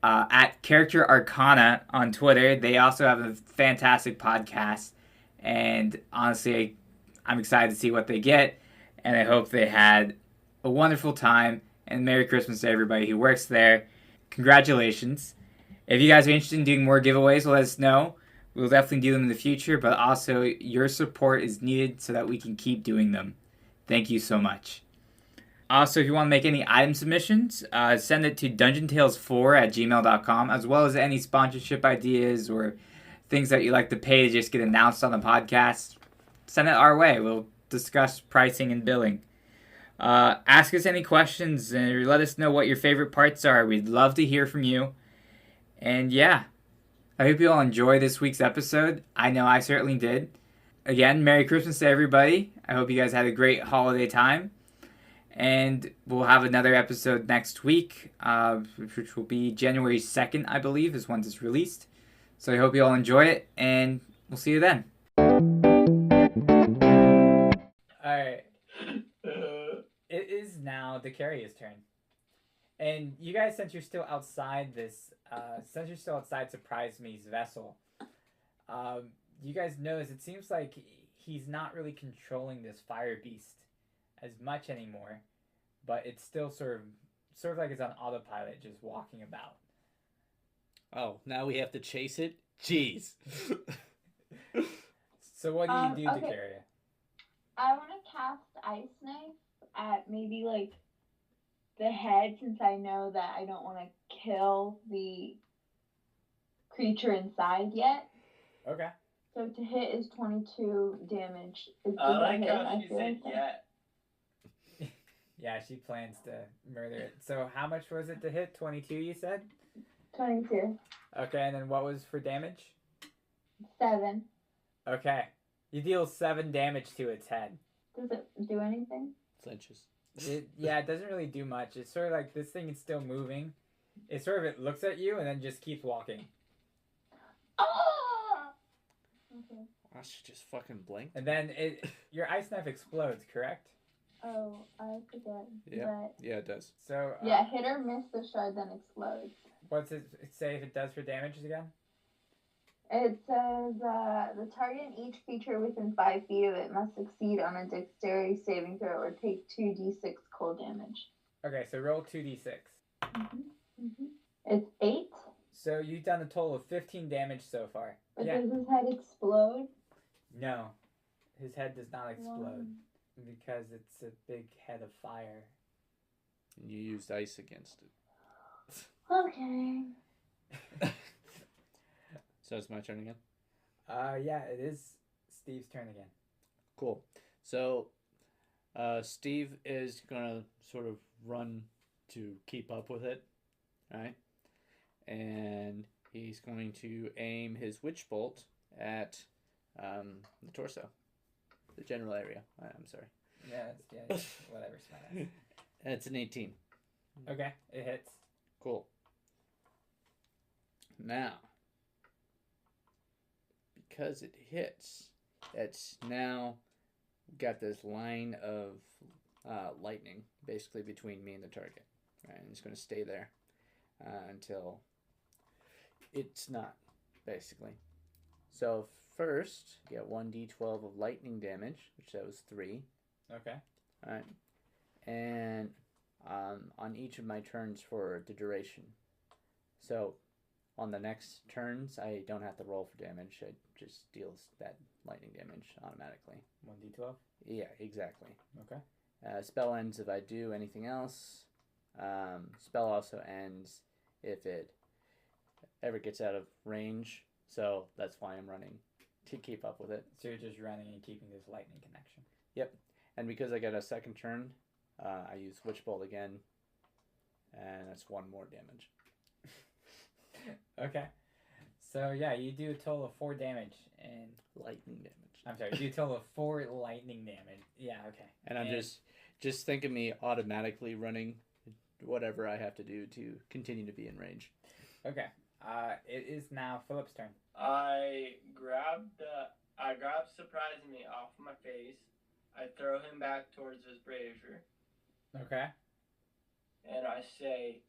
at Character Arcana on Twitter. They also have a fantastic podcast, and honestly, I'm excited to see what they get, and I hope they had a wonderful time, and Merry Christmas to everybody who works there. Congratulations. If you guys are interested in doing more giveaways, let us know. We'll definitely do them in the future, but also your support is needed so that we can keep doing them. Thank you so much. Also, if you want to make any item submissions, send it to dungeontales4@gmail.com, as well as any sponsorship ideas or things that you'd like to pay to just get announced on the podcast. Send it our way. We'll discuss pricing and billing. Ask us any questions and let us know what your favorite parts are. We'd love to hear from you. And yeah, I hope you all enjoy this week's episode. I know I certainly did. Again, Merry Christmas to everybody. I hope you guys had a great holiday time. And we'll have another episode next week, which will be January 2nd, I believe, is when it's released. So I hope you all enjoy it, and we'll see you then. Alright. It is now Decaria's turn. And you guys, since you're still outside Surprise Me's vessel, you guys notice it seems like he's not really controlling this fire beast as much anymore, but it's still sort of like it's on autopilot, just walking about. Oh, now we have to chase it? Jeez. So what do you do, okay. Decaria? I want to cast Ice Knife at maybe like the head, since I know that I don't want to kill the creature inside yet. Okay. So to hit is 22 damage. I like how she said yet. Yeah, she plans to murder it. So how much was it to hit? 22, you said? 22. Okay, and then what was for damage? 7. Okay. You deal 7 damage to its head. Does it do anything? Flinches. It doesn't really do much. It's sort of like this thing is still moving. It looks at you and then just keeps walking. Ah! Okay. I should just fucking blink. And then your ice knife explodes, correct? Oh, I forget. Yeah. But Yeah, it does. So yeah, hit or miss the shard, then explodes. What's it say if it does for damage again? It says the target and each creature within 5 feet of it must succeed on a dexterity saving throw or take 2d6 cold damage. Okay, so roll 2d6. It's 8. So you've done a total of 15 damage so far. But yeah. does his head explode? No. His head does not explode because it's a big head of fire. And you used ice against it. Okay. So it's my turn again? Yeah, it is Steve's turn again. Cool. So Steve is going to sort of run to keep up with it. Right? And he's going to aim his witch bolt at the torso. The general area. I'm sorry. Yeah, whatever. Smart. It's an 18. Okay, it hits. Cool. Now, because it hits, it's now got this line of lightning basically between me and the target. Right? And it's going to stay there until it's not, basically. So first, get 1d12 of lightning damage, which that was 3. Okay. All right. And on each of my turns for the duration. So on the next turns, I don't have to roll for damage. It just deals that lightning damage automatically. 1d12? Yeah, exactly. Okay. Spell ends if I do anything else. Spell also ends if it ever gets out of range. So that's why I'm running, to keep up with it. So you're just running and keeping this lightning connection. Yep. And because I got a second turn, I use Witch Bolt again. And that's 1 more damage. Okay. So yeah, you do a total of 4 damage and Lightning damage. I'm sorry, you do a total of 4 lightning damage. Yeah, okay. And I'm just think of me automatically running whatever I have to do to continue to be in range. Okay. It is now Philip's turn. I grab surprising me off my face. I throw him back towards his brazier. Okay. And I say,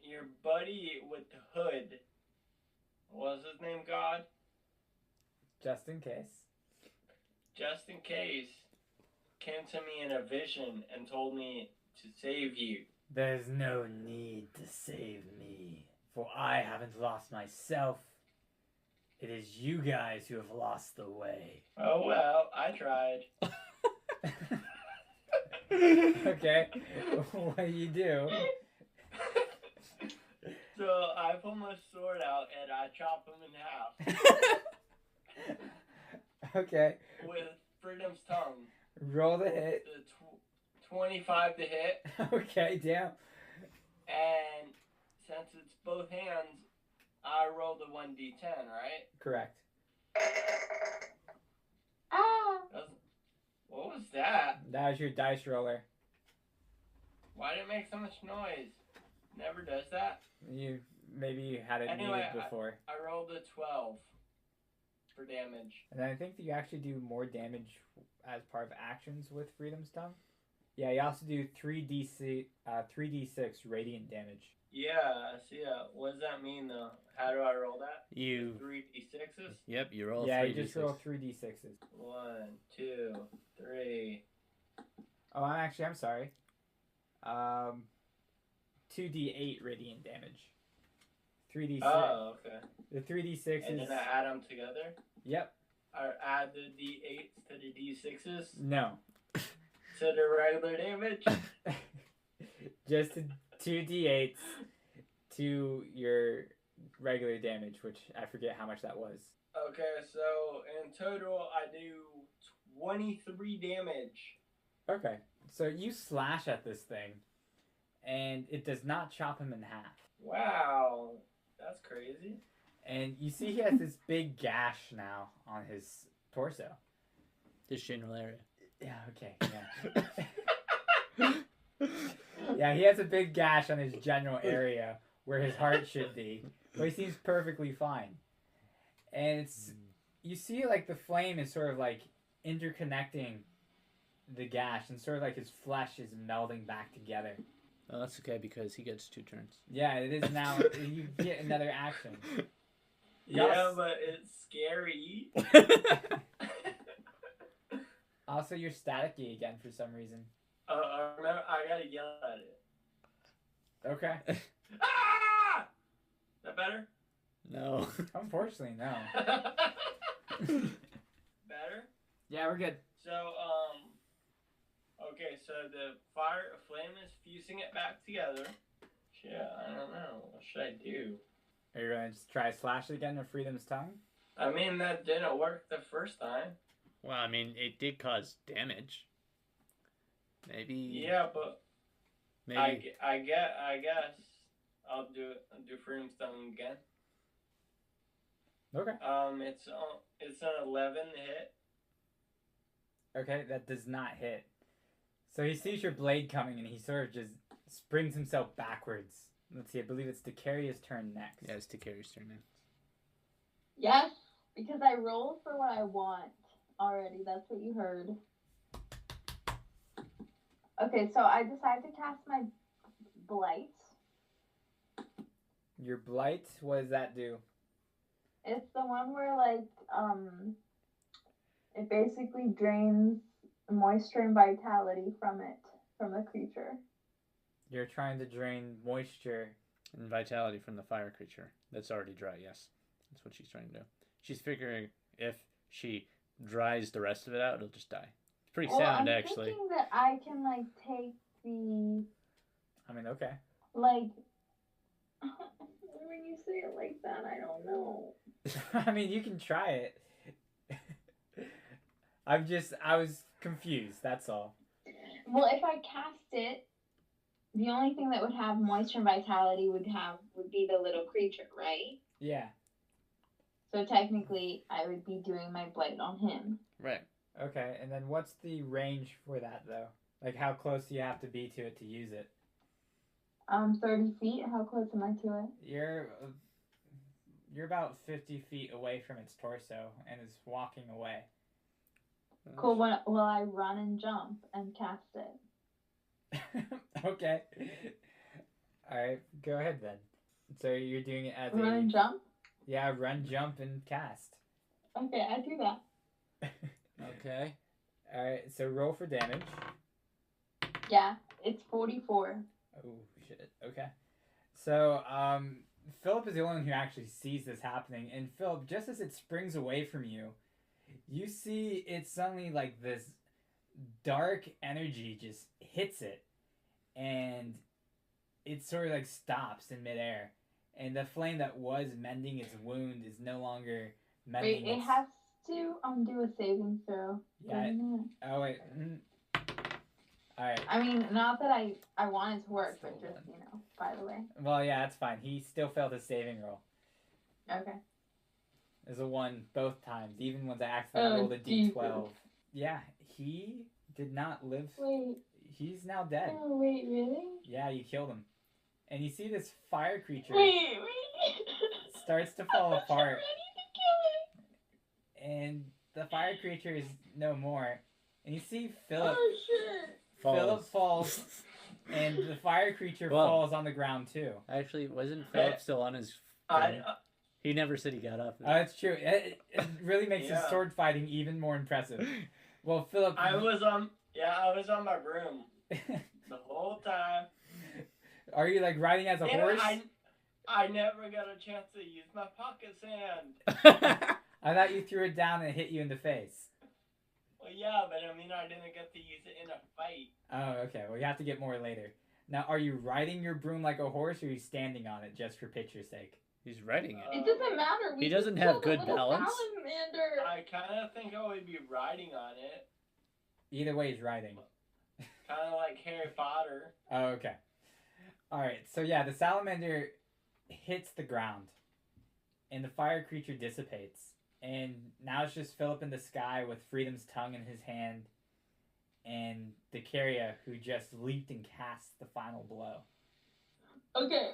your buddy with the hood, what was his name, God? Just in case. Just in case, came to me in a vision and told me to save you. There's no need to save me, for I haven't lost myself. It is you guys who have lost the way. Oh well, I tried. Okay. What do you do? So I pull my sword out and I chop him in half Okay. with Freedom's tongue. Roll the hit. The 25 to hit, Okay, damn. and since it's both hands, I rolled a 1d10, right? Correct. Ah! What was that? That was your dice roller. Why did it make so much noise? Never does that. Maybe you had it Anyway, muted before. I rolled a 12 for damage. And I think that you actually do more damage as part of actions with Freedom's Tongue. Yeah, you also do 3d6 radiant damage. Yeah, I see that. What does that mean, though? How do I roll that? You 3d6s? Yep, you roll Yeah, 3d6. you just roll 3d6s. 1, 2, 3. Oh, I'm sorry. 2d8 radiant damage. 3d6. Oh, okay. The 3d6 And is... then I add them together? Yep. I add the d8s to the d6s No. to the regular damage? Just 2d8s to your regular damage, which I forget how much that was. Okay, so in total I do 23 damage. Okay. So you slash at this thing, and it does not chop him in half. Wow, that's crazy. And you see he has this big gash now on his torso. This general area. Yeah, okay, yeah. Yeah, he has a big gash on his general area where his heart should be. But he seems perfectly fine. And it's... You see, like, the flame is sort of, like, interconnecting the gash. And sort of like his flesh is melding back together. Oh, that's okay because he gets 2 turns. Yeah, it is now. You get another action. Yeah, but it's scary. Also, you're staticky again for some reason. Remember, I gotta yell at it. Okay. Ah! Is that better? No. Unfortunately, no. Better? Yeah, we're good. So, okay, so the flame is fusing it back together. Yeah, I don't know. What should I do? Are you going to just try slash it again to Freedom's tongue? I mean, that didn't work the first time. Well, I mean, it did cause damage. Maybe. Yeah, but Maybe. I guess I'll do Freedom's tongue again. Okay. It's an 11 hit. Okay, that does not hit. So he sees your blade coming and he sort of just springs himself backwards. Let's see, I believe it's Decaria's turn next. Yeah, it's Takari's turn next. Yes, because I rolled for what I want already. That's what you heard. Okay, so I decided to cast my Blight. Your blight, what does that do? It's the one where, like, it basically drains moisture and vitality from the creature. You're trying to drain moisture. And vitality from the fire creature. That's already dry, yes. That's what she's trying to do. She's figuring if she dries the rest of it out, it'll just die. It's pretty sound, I'm actually. thinking that I can, like, take the... I mean, okay. Like... When you say it like that, I don't know. I mean, you can try it. I was confused, that's all. Well, if I cast it, the only thing that would have moisture and vitality would be the little creature, right? Yeah. So technically, I would be doing my blight on him. Right. Okay, and then what's the range for that, though? Like, how close do you have to be to it to use it? 30 feet. How close am I to it? You're about 50 feet away from its torso and is walking away. Cool. Well, I run and jump and cast it. Okay. Alright, go ahead then. So you're doing it as Run and jump? Yeah, run, jump, and cast. Okay, I do that. Okay. Alright, so roll for damage. Yeah, it's 44. Oh, shit. Okay. So, Philip is the only one who actually sees this happening. And Philip, just as it springs away from you, you see it suddenly, like, this dark energy just hits it. And it sort of, like, stops in midair. And the flame that was mending its wound is no longer mending Wait, it has to do a saving throw. Yeah. Oh, wait. Alright. I mean, not that I want it to work, but just, by the way. Well, yeah, that's fine. He still failed his saving roll. Okay. There's a 1 both times, even when I accidentally rolled a d12. Yeah, he did not live. Wait. He's now dead. Oh, wait, really? Yeah, you killed him. And you see this fire creature Wait. starts to fall apart. Ready to And the fire creature is no more. And you see Philip. Oh, shit. Philip falls, and the fire creature falls on the ground too. Actually, wasn't Philip still on his He never said he got up. That's true. It really makes his sword fighting even more impressive. Well, Philip... I was on my broom the whole time. Are you, like, riding as a horse? I never got a chance to use my pocket sand. I thought you threw it down and it hit you in the face. Well, yeah, but I mean, I didn't get to use it in a fight. Oh, okay. Well, you have to get more later. Now, are you riding your broom like a horse, or are you standing on it just for picture's sake? He's riding it. It doesn't matter. He doesn't have good balance. Salamander. I kind of think I would be riding on it. Either way, he's riding. Kind of like Harry Potter. Oh, okay. Alright, so yeah, the salamander hits the ground, and the fire creature dissipates. And now it's just Philip in the sky with Freedom's tongue in his hand, and Decaria, who just leaped and cast the final blow. Okay.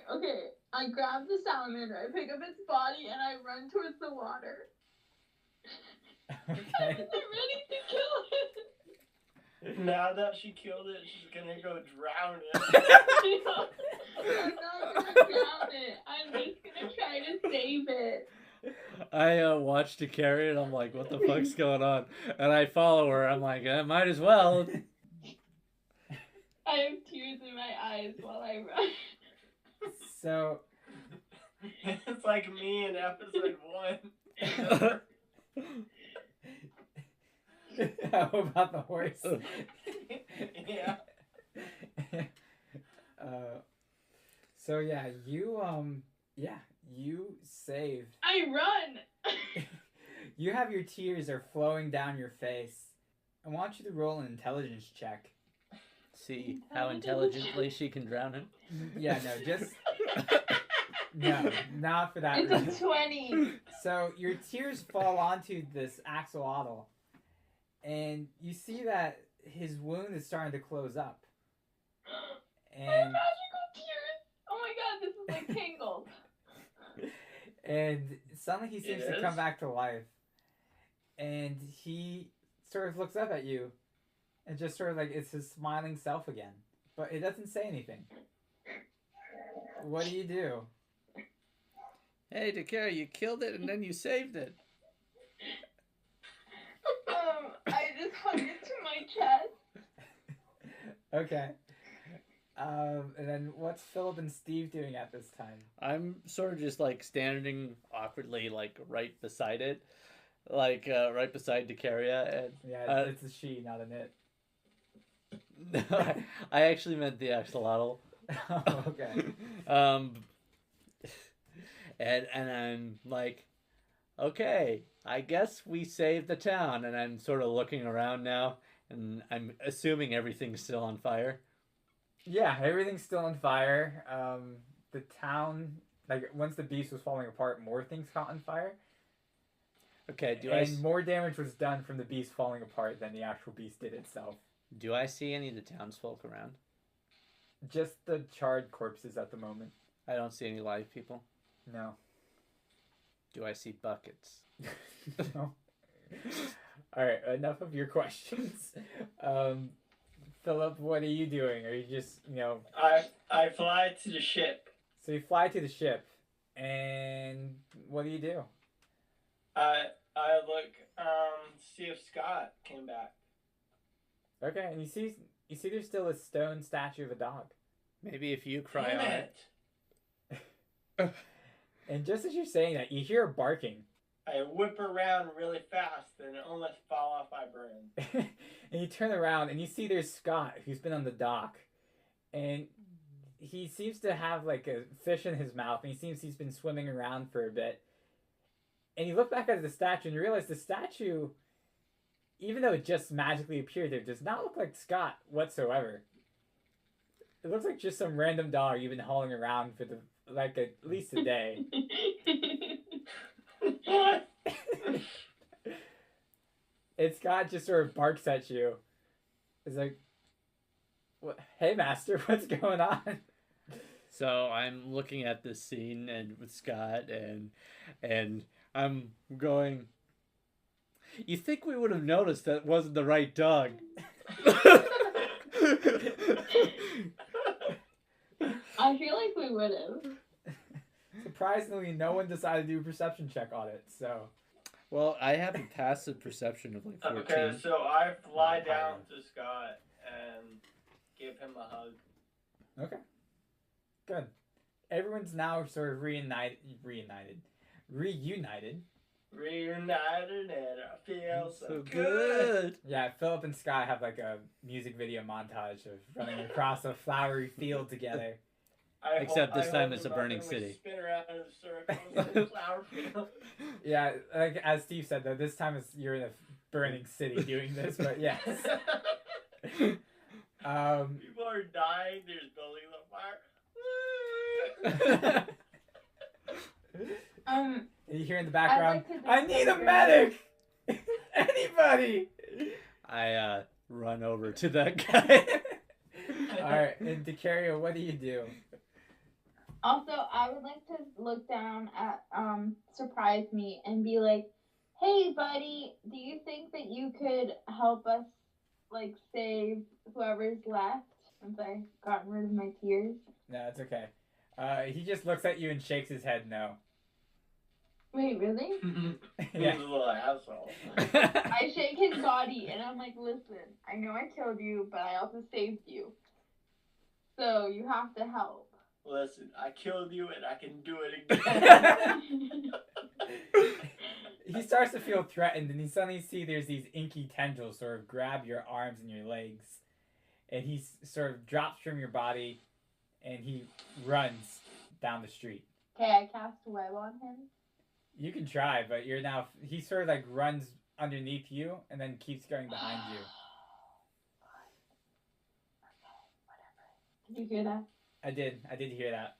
I grab the salamander, I pick up its body, and I run towards the water. Okay. I'm ready to kill it. Now that she killed it, she's gonna go drown it. I'm not gonna drown it. I'm just gonna try to save it. I watched her carry it. I'm like, what the fuck's going on? And I follow her. I'm like, I might as well. I have tears in my eyes while I run. So... It's like me in episode 1. How about the horse? Yeah. So yeah, you saved. I run. You have your tears are flowing down your face. I want you to roll an intelligence check. See how intelligently she can drown him. Yeah, no, just no, not for that It's reason. a 20. So your tears fall onto this axolotl, and you see that his wound is starting to close up. My And magical tears. Oh my god, this is like Tangled. and suddenly he seems It to come is? back to life. And he sort of looks up at you and just sort of like it's his smiling self again. But it doesn't say anything. What do you do? Hey, Dakara, you killed it and then you saved it. I just hung it to my chest. Okay. And then what's Philip and Steve doing at this time? I'm sort of just like standing awkwardly, like right beside it, like right beside Dakaria, and Yeah, it's a she, not an it. I actually meant the axolotl. Oh, okay. And I'm like, okay, I guess we saved the town, and I'm sort of looking around now, and I'm assuming everything's still on fire. Yeah, everything's still on fire. The town, like once the beast was falling apart, more things caught on fire. Okay, And more damage was done from the beast falling apart than the actual beast did itself. do I see any of the townsfolk around? Just the charred corpses at the moment. I don't see any live people. No. Do I see buckets? No. Alright, enough of your questions. Philip, what are you doing? Are you just, I fly to the ship. So you fly to the ship, and what do you do? I look, see if Scott came back. Okay, and you see there's still a stone statue of a dog. Maybe if you cry Damn on it. it. And just as you're saying that, you hear barking. I whip around really fast and almost fall off my broom. And you turn around and you see there's Scott, who's been on the dock. And he seems to have like a fish in his mouth, and he seems he's been swimming around for a bit. And you look back at the statue and you realize the statue, even though it just magically appeared there, does not look like Scott whatsoever. It looks like just some random dog you've been hauling around for at least a day. What? And Scott just sort of barks at you. It's like, "What? Hey, master, what's going on?" So I'm looking at this scene and with Scott, and I'm going, you think we would have noticed that wasn't the right dog? I feel like we would have. Surprisingly, no one decided to do a perception check on it, so... Well, I have a passive perception of like 14. Okay, so I fly down to Scott and give him a hug. Okay. Good. Everyone's now sort of reunited. Reunited and I feel so good. good. Yeah, Philip and Scott have like a music video montage of running across a flowery field together. Except this time hold it's a him up burning and we city. Spin around in a circle in the flower field. Yeah, like as Steve said, though, this time you're in a burning city doing this, but yes. People are dying. There's buildings on fire. You hear in the background, I'd like to I need a medic! Anybody! I run over to that guy. Alright, and Dakaria, what do you do? Also, I would like to look down at Surprise Me and be like, "Hey, buddy, do you think that you could help us, like, save whoever's left?" Since I gotten rid of my tears. No, it's okay. He just looks at you and shakes his head no. Wait, really? Yeah. He's a little asshole. I shake his body and I'm like, "Listen, I know I killed you, but I also saved you. So you have to help." Listen, I killed you and I can do it again. he starts to feel threatened, and you suddenly see there's these inky tendrils sort of grab your arms and your legs, and he sort of drops from your body, and he runs down the street. Okay, I cast web on him. You can try, but you're now. He sort of like runs underneath you, and then keeps going behind you. Did you hear that? I did hear that.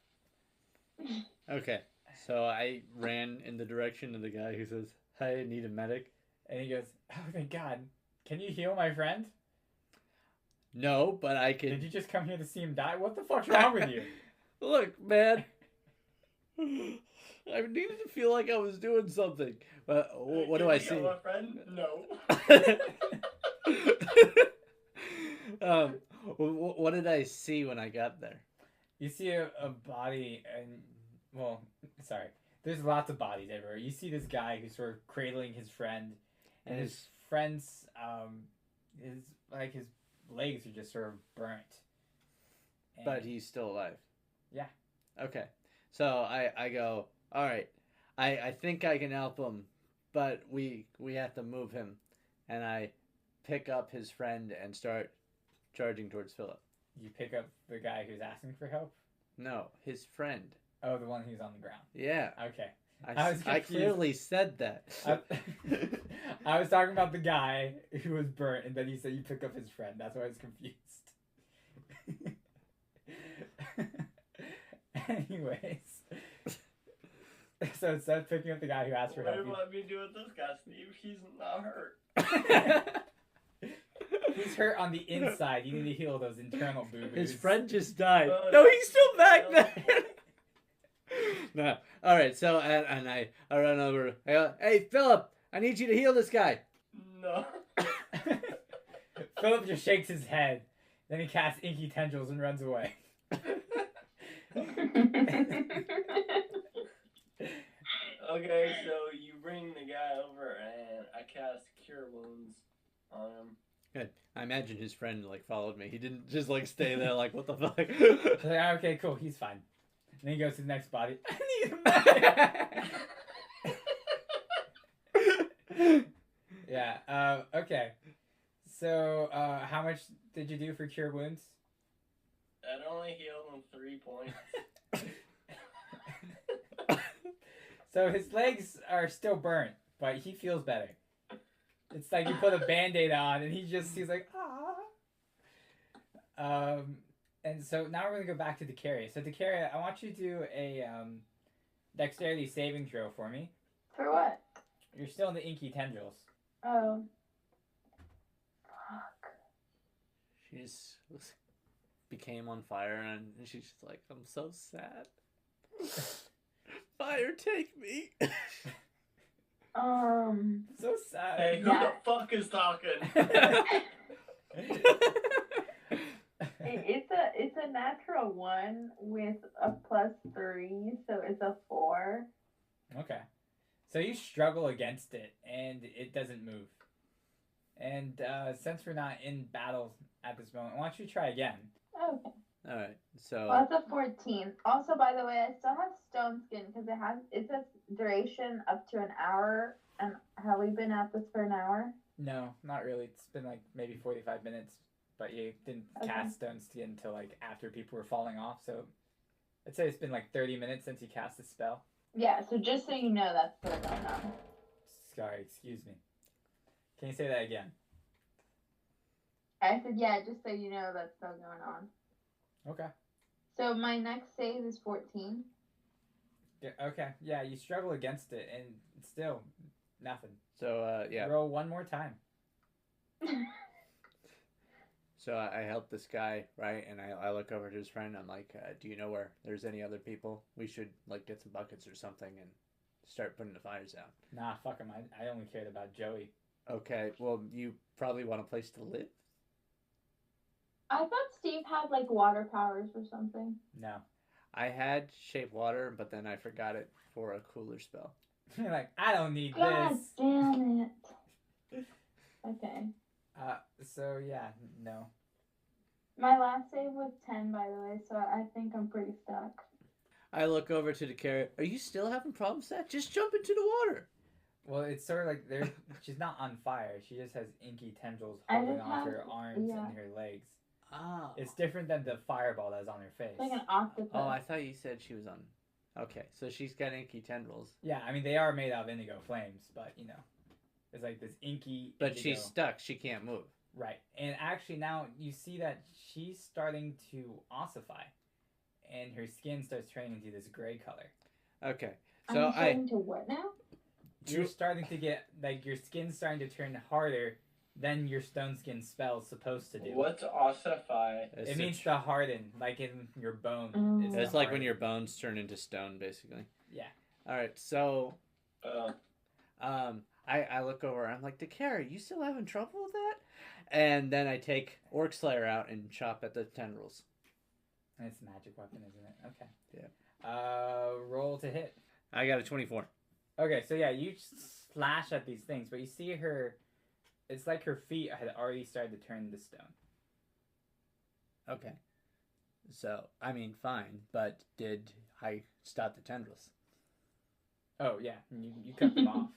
Okay, so I ran in the direction of the guy who says, "I need a medic," And he goes, "Oh thank God! Can you heal my friend? No, but I can. Did you just come here to see him die? What the fuck's wrong with you?" Look, man. I needed to feel like I was doing something. But what do I see? My friend? No. What did I see when I got there? You see a body, and well, sorry. There's lots of bodies everywhere. You see this guy who's sort of cradling his friend, and his friend's his legs are just sort of burnt. And But he's still alive. Yeah. Okay. So I go, all right. I think I can help him, but we have to move him. And I pick up his friend and start charging towards Philip. You pick up the guy who's asking for help. No, his friend. Oh, the one who's on the ground. Yeah. Okay. I clearly said that. I was talking about the guy who was burnt, and then he said you pick up his friend. That's why I was confused. Anyways, so instead of picking up the guy who asked for What help, do you want me to do with this guy, Steve? He's not hurt. he's hurt on the inside. You need to heal those internal boo-boos. His friend just died. No, he's still back there. No. All right. So and I run over. I go, hey, Philip, I need you to heal this guy. No. Philip just shakes his head. Then he casts inky tendrils and runs away. Okay, so you bring the guy over and I cast Cure Wounds on him. Good. I imagine his friend like followed me. He didn't just like stay there like what the fuck. Like, okay, cool, he's fine. And then he goes to the next body. I need him back. Yeah. Okay. So, how much did you do for Cure Wounds? That only healed him 3 points. So his legs are still burnt, but he feels better. It's like you put a Band-Aid on, and he's like, ah. And so now we're gonna go back to Decaria. So Decaria, I want you to do a dexterity saving throw for me. For what? You're still in the inky tendrils. Oh. Fuck. She just became on fire, and she's just like, I'm so sad. Fire, take me. So sad. Hey, who the fuck is talking? It's a natural 1 with a +3, so it's a 4. Okay. So you struggle against it, and it doesn't move. And since we're not in battle at this moment, why don't you try again? Okay. All right. So. Well, it's a 14. Also, by the way, I still have stone skin because it says duration up to an hour. And have we been at this for an hour? No, not really. It's been like maybe 45 minutes, but you didn't cast stone skin until like after people were falling off. So I'd say it's been like 30 minutes since you cast the spell. Yeah. So just so you know, that's still going on. Sorry, excuse me. Can you say that again? I said, yeah, just so you know, that's still going on. Okay. So my next save is 14. Yeah, okay. Yeah, you struggle against it, and still nothing. So yeah. Roll one more time. So I help this guy, right? And I look over to his friend. I'm like, do you know where there's any other people? We should like get some buckets or something and start putting the fires out. Nah, fuck him. I only cared about Joey. Okay. Well, you probably want a place to live. I thought Steve had like water powers or something. No. I had shape water, but then I forgot it for a cooler spell. You're like, I don't need God this. damn it. Okay. So yeah, no. My last save was 10, by the way, so I think I'm pretty stuck. I look over to the carrot. Are you still having problems with that? Just jump into the water. Well, it's sort of like she's not on fire. She just has inky tendrils I holding just onto have- her arms yeah. and her legs. Oh. It's different than the fireball that's on her face. It's like an octopus. Oh, I thought you said she was on. Okay, so she's got inky tendrils. Yeah, I mean they are made out of indigo flames, but it's like this inky. But indigo. she's stuck. She can't move. Right, and actually now you see that she's starting to ossify, and her skin starts turning into this gray color. Okay, so I'm starting to what now? You're starting to get like your skin's starting to turn harder than your stone skin spell's supposed to do. What's ossify? It means to harden, like in your bone. Oh. It's to like when harden. your bones turn into stone, basically. Yeah. All right, so Uh, I look over. I'm like, Dakara, you still having trouble with that? And then I take Orc Slayer out and chop at the tendrils. And it's a magic weapon, isn't it? Okay. Yeah. Roll to hit. I got a 24. Okay, so yeah, you slash at these things, but you see her. It's like her feet had already started to turn to stone. Okay. So, I mean, fine, but did I stop the tendrils? Oh yeah, you cut them off.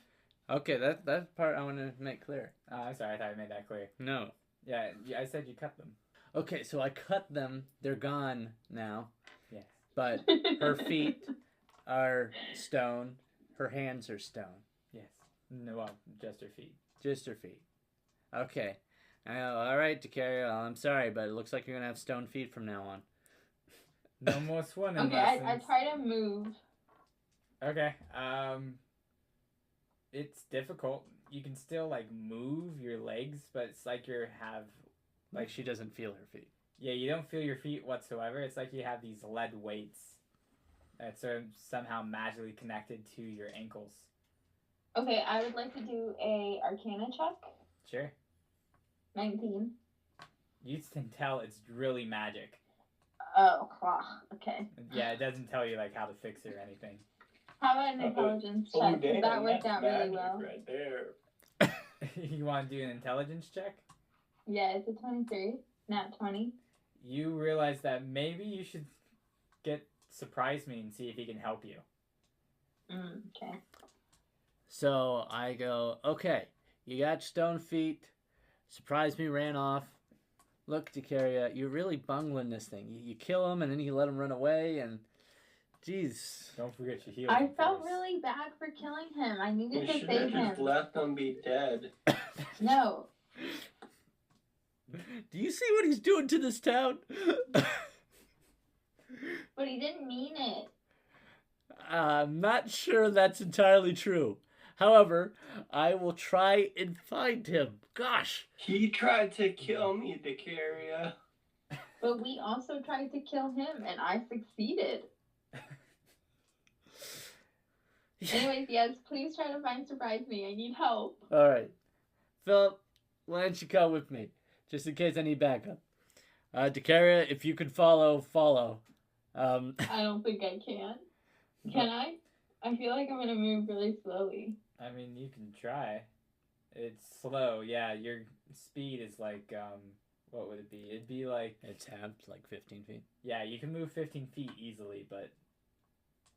Okay, that part I want to make clear. I'm sorry, I thought I made that clear. No. Yeah, I said you cut them. Okay, so I cut them. They're gone now. Yes. But her feet are stone. Her hands are stone. Yes. No, well, just her feet. Just her feet. Okay. All right, Dakara, I'm sorry, but it looks like you're going to have stone feet from now on. No more swimming Okay, lessons. I try to move. Okay. It's difficult. You can still like move your legs, but it's like Like she doesn't feel her feet. yeah, you don't feel your feet whatsoever. It's like you have these lead weights that's somehow magically connected to your ankles. Okay, I would like to do a Arcana check. Sure. 19. You can tell it's really magic. Oh, okay. Yeah, it doesn't tell you like how to fix it or anything. How about an intelligence check? 'Cause damn, that worked that's out really magic well. right there. You want to do an intelligence check? Yeah, it's a 23. Not 20. You realize that maybe you should surprise me and see if he can help you. Okay. So I go, okay, you got stone feet. Surprised me, ran off. Look, Dakara, you're really bungling this thing. You kill him and then you let him run away and... Jeez. Don't forget your heal. I felt really bad for killing him. I You needed to should have save just him. let them be dead. No. Do you see what he's doing to this town? But he didn't mean it. I'm not sure that's entirely true. However, I will try and find him. Gosh. He tried to kill me, Dakara. But we also tried to kill him, and I succeeded. Anyways, yes, please try to surprise me. I need help. All right. Philip, why don't you come with me? Just in case I need backup. Dakara, if you could follow. I don't think I can. Can I? I feel like I'm gonna move really slowly. I mean, you can try. It's slow. Yeah, your speed is like, what would it be? It'd be like... It's half, like 15 feet. Yeah, you can move 15 feet easily, but...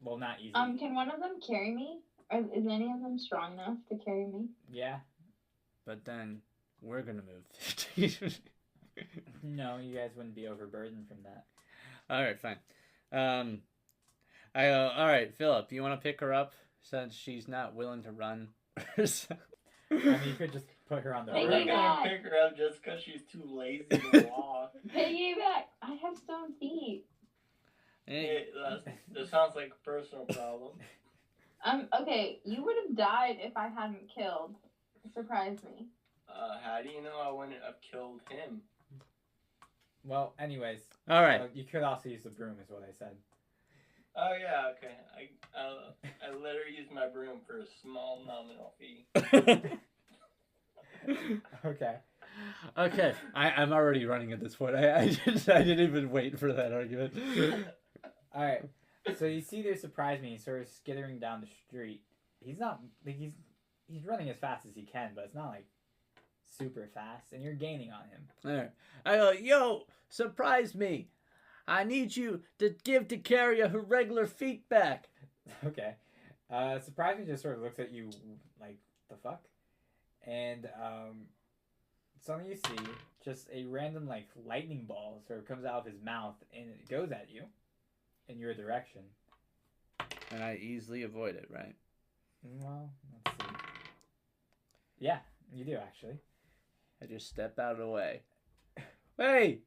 Well, not easily. Can one of them carry me? Or is any of them strong enough to carry me? Yeah. But then we're going to move 15 No, you guys wouldn't be overburdened from that. All right, fine. I go, all right, Philip, you want to pick her up since she's not willing to run? I mean, you could just put her on the Hey, I'm road. not yeah. gonna pick her up just because she's too lazy to walk. Piggyback! I have stone feet. Hey, That sounds like a personal problem. Okay, you would have died if I hadn't killed. Surprise me. How do you know I wouldn't have killed him? Well, anyways. all right. You could also use the broom, is what I said. Oh yeah, okay. I let her use my broom for a small nominal fee. Okay. Okay, I'm already running at this point. I didn't even wait for that argument. Alright. So you see there surprise me, sort of skittering down the street. He's not, like, he's running as fast as he can, but it's not, like, super fast, and you're gaining on him. All right. I go, yo, surprise me. I need you to give Dakara her regular feet back. Okay. Surprisingly just sort of looks at you like, the fuck? And something you see, just a random like lightning ball sort of comes out of his mouth and it goes at you in your direction. And I easily avoid it, right? Well, let's see. Yeah, you do actually. I just step out of the way. Hey!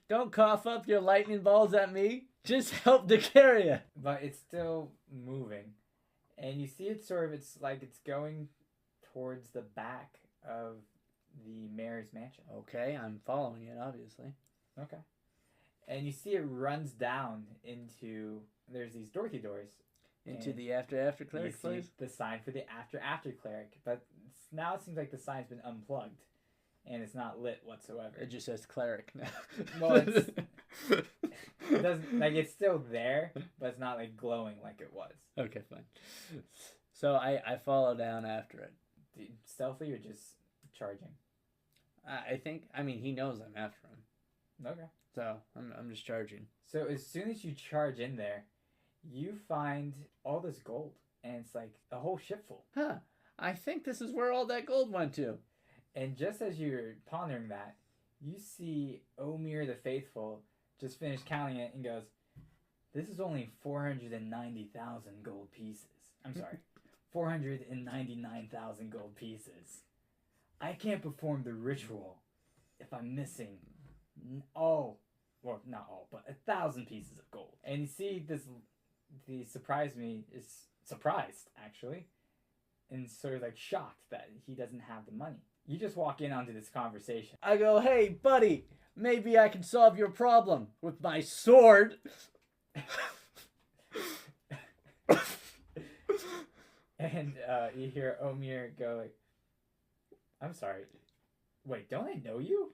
Don't cough up your lightning balls at me. Just help the carrier. But it's still moving. And you see it sort of, it's like it's going towards the back of the mayor's mansion. Okay, I'm following it, obviously. Okay. And you see it runs down into, there's these Dorothy doors. Into the after cleric place? The sign for the after cleric. But now it seems like the sign's been unplugged. And it's not lit whatsoever. It just says cleric now. Well, it doesn't, like, it's still there, but it's not like glowing like it was. Okay, fine. So I follow down after it. Stealthy or just charging? I mean, he knows I'm after him. Okay. So I'm just charging. So as soon as you charge in there, you find all this gold. And it's like a whole ship full. Huh. I think this is where all that gold went to. And just as you're pondering that, you see Omir the Faithful just finish counting it and goes, this is only 490,000 gold pieces. I'm sorry, 499,000 gold pieces. I can't perform the ritual if I'm missing all, well, not all, but 1,000 pieces of gold. And you see this, the surprised me is surprised, actually, and sort of like shocked that he doesn't have the money. You just walk in onto this conversation. I go, hey, buddy, maybe I can solve your problem with my sword. And you hear Omir go like, I'm sorry. Wait, don't I know you?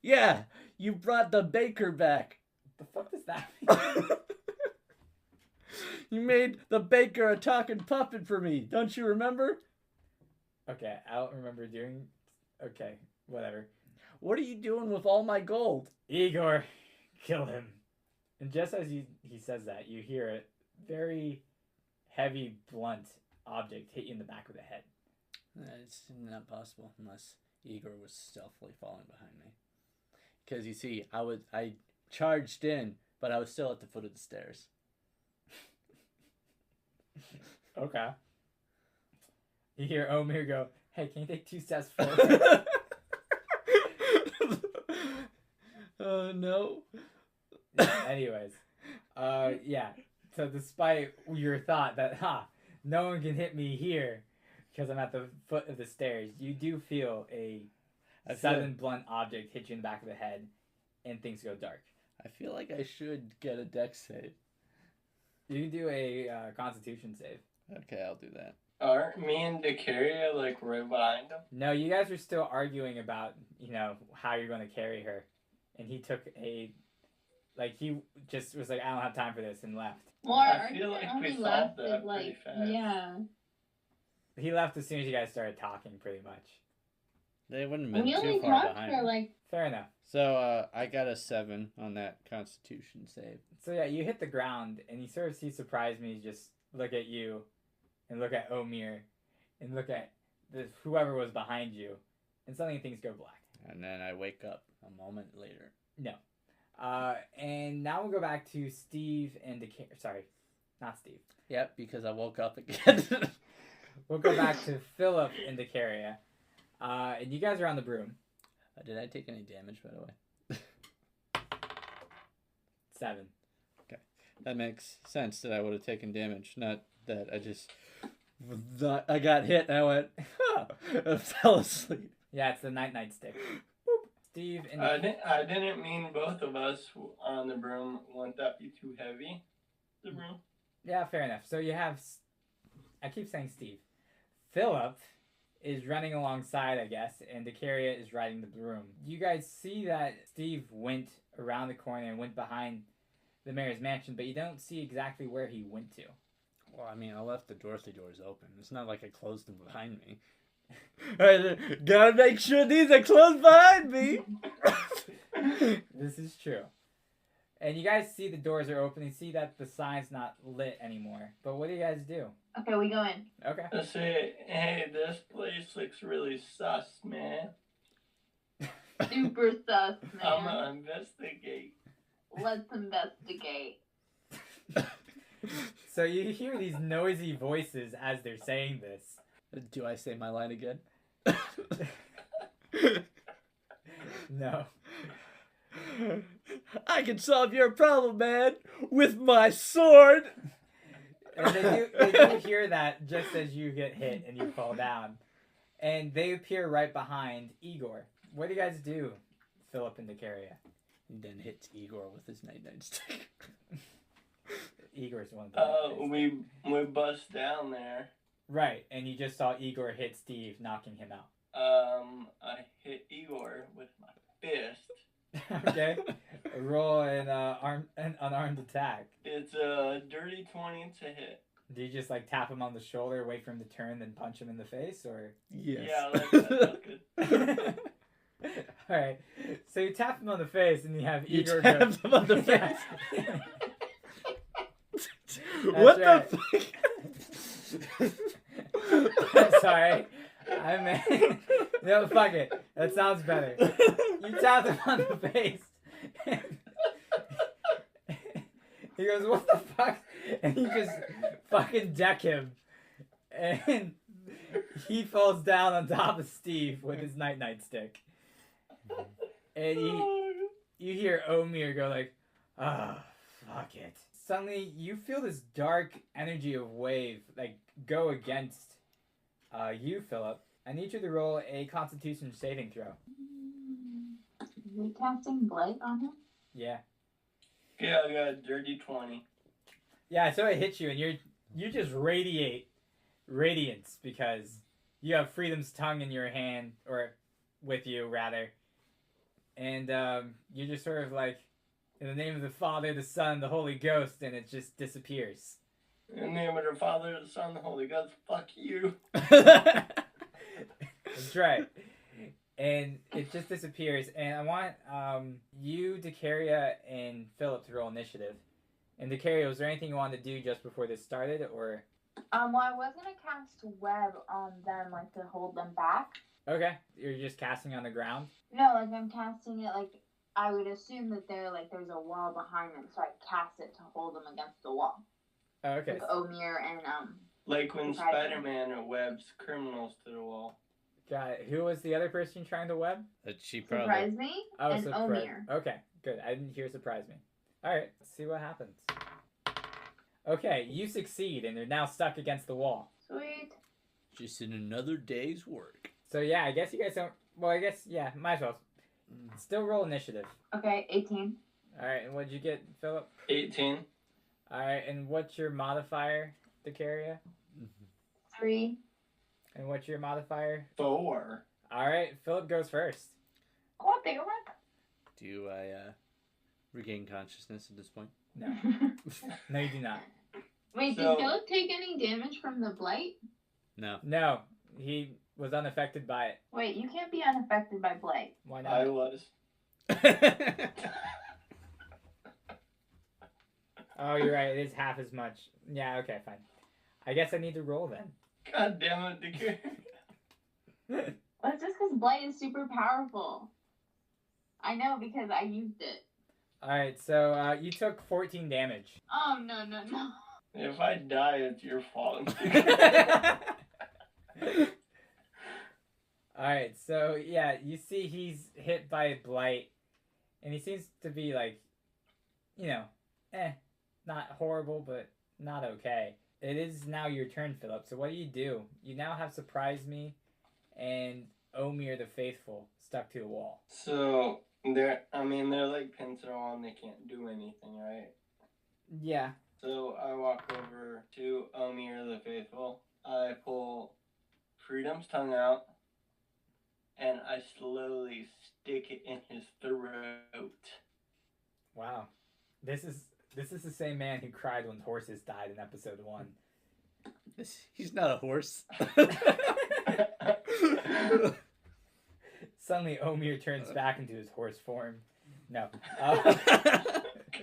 Yeah, you brought the baker back. The fuck does that mean? You made the baker a talking puppet for me. Don't you remember? Okay, I don't remember doing... Okay, whatever. What are you doing with all my gold? Igor, kill him. And just as he says that, you hear a very heavy, blunt object hit you in the back of the head. It's not possible unless Igor was stealthily falling behind me. Because you see, I charged in, but I was still at the foot of the stairs. Okay. You hear Omir go, hey, can you take 2 steps forward? No. Anyways. Yeah. So despite your thought that, no one can hit me here because I'm at the foot of the stairs, you do feel a sudden blunt object hit you in the back of the head and things go dark. I feel like I should get a dex save. You can do a constitution save. Okay, I'll do that. Aren't me and Decaria like right behind him? No, you guys are still arguing about, how you're going to carry her. And he took he just was like, I don't have time for this and left. Well, I feel like we solved that with, pretty fast. yeah. He left as soon as you guys started talking, pretty much. They wouldn't have We been only too far talked behind. for me. Fair enough. So I got a 7 on that constitution save. So yeah, you hit the ground, and you sort of see surprise me just look at you, and look at Omir, and look at whoever was behind you, and suddenly things go black. And then I wake up a moment later. No. And now we'll go back to Steve and sorry, not Steve. Yep, because I woke up again. We'll go back to Philip and Decaria. And you guys are on the broom. Did I take any damage, by the way? 7. Okay. That makes sense that I would have taken damage, not that I got hit and I went, I fell asleep. Yeah, it's the night stick. Boop. Steve and I didn't mean both of us on the broom. Wouldn't that be too heavy? The broom? Yeah, fair enough. So you have, I keep saying Steve. Philip is running alongside, I guess, and Decaria is riding the broom. You guys see that Steve went around the corner and went behind the mayor's mansion, but you don't see exactly where he went to. Well, I mean, I left the Dorothy doors open. It's not like I closed them behind me. I gotta make sure these are closed behind me. This is true. And you guys see the doors are open. You see that the sign's not lit anymore. But what do you guys do? Okay, we go in. Okay. I say, hey, this place looks really sus, man. Super sus, I'm man. gonna investigate. Let's investigate. So you hear these noisy voices as they're saying this. Do I say my line again? No. I can solve your problem, man, with my sword. And they do hear that just as you get hit and you fall down. And they appear right behind Igor. What do you guys do, Philip and Decaria? He then hits Igor with his night stick. Igor's the one. That We bust down there. Right, and you just saw Igor hit Steve, knocking him out. I hit Igor with my fist. Okay. Roll an unarmed attack. It's a dirty 20 to hit. Do you just like tap him on the shoulder, wait for him to turn, then punch him in the face, or? Yes. Yeah, I like that. That's good. All right. So you tap him on the face, and you have You Igor tap go. him on the Yeah. What right. the fuck? I'm sorry. I meant. No, fuck it. That sounds better. You tap him on the face. He goes, "What the fuck?" And you just fucking deck him. And he falls down on top of Steve with his night stick. And you hear Omir go like, "Ah, fuck it." Suddenly, you feel this dark energy of wave like go against you, Philip. I need you to roll a Constitution saving throw. Are we casting blight on him? Yeah. Yeah, I got a dirty 20. Yeah, so it hits you, and you just radiate radiance because you have Freedom's tongue in your hand, or with you rather, and you just sort of like, in the name of the Father, the Son, the Holy Ghost, and it just disappears. In the name of the Father, the Son, the Holy Ghost, fuck you. That's right. And it just disappears. And I want you, Decaria, and Philip to roll initiative. And Decaria, was there anything you wanted to do just before this started, or? Well, I was gonna cast web on them, like to hold them back. Okay, you're just casting on the ground. No, like I'm casting it like I would assume that there's a wall behind them, so I cast it to hold them against the wall. Oh, okay. Like Omir and Like when Surprise. Spider-Man webs criminals to the wall. Got it. Who was the other person trying to web? She probably. surprise me and surprise. Omir. Okay, good. I didn't hear surprise me. All right, let's see what happens. Okay, you succeed, and they're now stuck against the wall. Sweet. Just in another day's work. So yeah, I guess you guys don't. Well, I guess yeah, might as well. Still roll initiative. Okay, 18. All right, and what'd you get, Philip? 18. All right, and what's your modifier, Decaria? 3. And what's your modifier? 4. All right, Philip goes first. What the what? Do I regain consciousness at this point? No, no, you do not. Wait, So- did Philip take any damage from the blight? No. No, he was unaffected by it. Wait, you can't be unaffected by blight. Why I not? was. Oh, you're right. It is half as much. Yeah. Okay. Fine. I guess I need to roll then. God damn it, Decatur. Well, it's just because blight is super powerful. I know because I used it. All right. So you took 14 damage. Oh, no, no, no. If I die, it's your fault. Alright, so yeah, you see he's hit by blight, and he seems to be like, not horrible, but not okay. It is now your turn, Philip, so what do? You now have Surprise Me and Omir the Faithful stuck to the wall. So, they're like pinned to the wall and they can't do anything, right? Yeah. So, I walk over to Omir the Faithful. I pull Freedom's tongue out. And I slowly stick it in his throat. Wow. This is the same man who cried when horses died in episode 1. He's not a horse. Suddenly Omir turns back into his horse form. No. God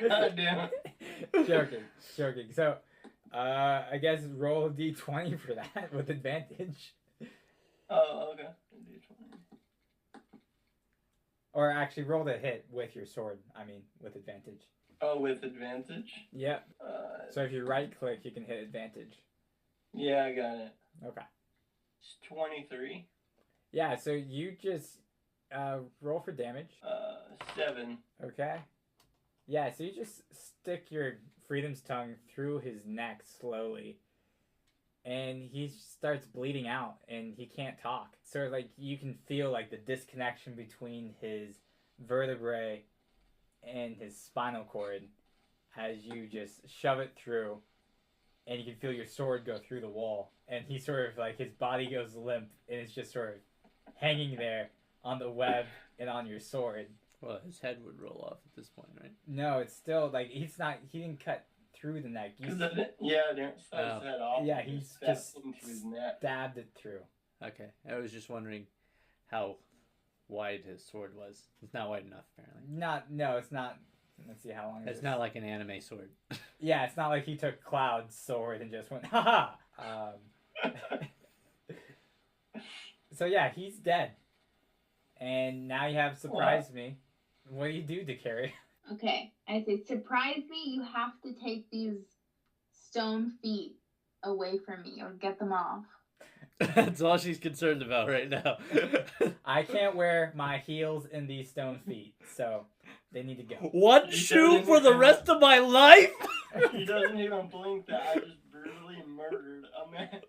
God damn it. Joking. So, I guess roll a d20 for that with advantage. Oh, okay. Or actually, roll the hit with your sword. I mean, with advantage. Oh, with advantage? Yep. So if you right click, you can hit advantage. Yeah, I got it. Okay. It's 23. Yeah, so you just roll for damage. 7. Okay. Yeah, so you just stick your Freedom's tongue through his neck slowly. And he starts bleeding out and he can't talk. So like you can feel like the disconnection between his vertebrae and his spinal cord as you just shove it through, and you can feel your sword go through the wall, and he sort of like his body goes limp and it's just sort of hanging there on the web and on your sword. Well, his head would roll off at this point, right? No, it's still like he didn't cut through the neck. I didn't slice his head off. Yeah, he just into his neck. stabbed it through. Okay, I was just wondering how wide his sword was. It's not wide enough, apparently. It's not. Let's see how long. It's not like an anime sword. Yeah, it's not like he took Cloud's sword and just went ha ha. So yeah, he's dead, and now you have surprised me. What do you do, Dakari? Okay, I say, surprise me. You have to take these stone feet away from me, or get them off. That's all she's concerned about right now. I can't wear my heels in these stone feet, so they need to go. One shoe for the rest of my life? He doesn't even blink that I just brutally murdered a man.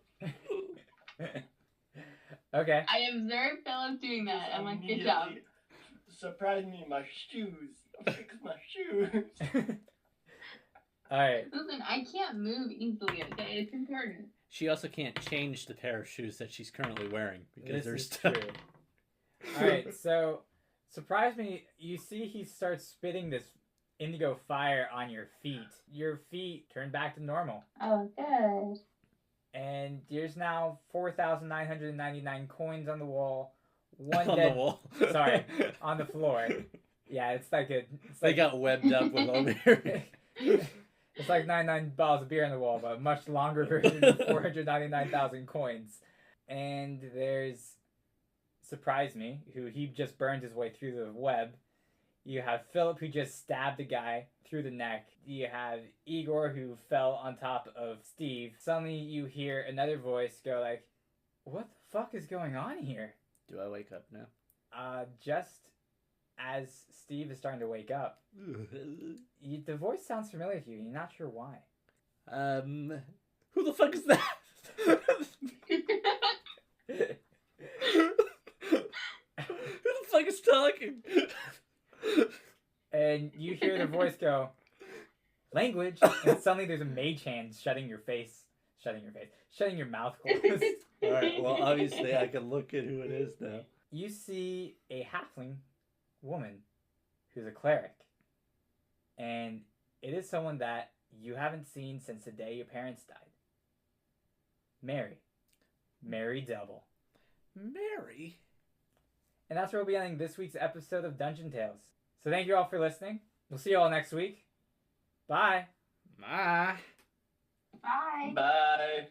Okay. I observed Philip doing that. I'm like, good job. Surprise me, my shoes. Fix my shoes. Alright. Listen, I can't move easily, okay? It's important. She also can't change the pair of shoes that she's currently wearing because they're This is stuck. true. Alright, so surprise me, you see he starts spitting this indigo fire on your feet. Your feet turn back to normal. Oh, good. And there's now 4,999 coins on the wall. One On dead. the wall. Sorry, on the floor. Yeah, it's like They got webbed up with Omer. It's like 99 bottles of beer on the wall, but a much longer version of 499,000 coins. And there's Surprise Me, who he just burned his way through the web. You have Philip, who just stabbed a guy through the neck. You have Igor, who fell on top of Steve. Suddenly you hear another voice go like, what the fuck is going on here? Do I wake up now? Just as Steve is starting to wake up. The voice sounds familiar to you. You're not sure why. Who the fuck is that? Who the fuck is talking? And you hear the voice go, language, and suddenly there's a mage hand shutting your mouth closed. Alright, well obviously I can look at who it is now. You see a halfling woman who's a cleric. And it is someone that you haven't seen since the day your parents died. Mary Devil. Mary? And that's where we'll be ending this week's episode of Dungeon Tales. So thank you all for listening. We'll see you all next week. Bye. Bye. Bye. Bye.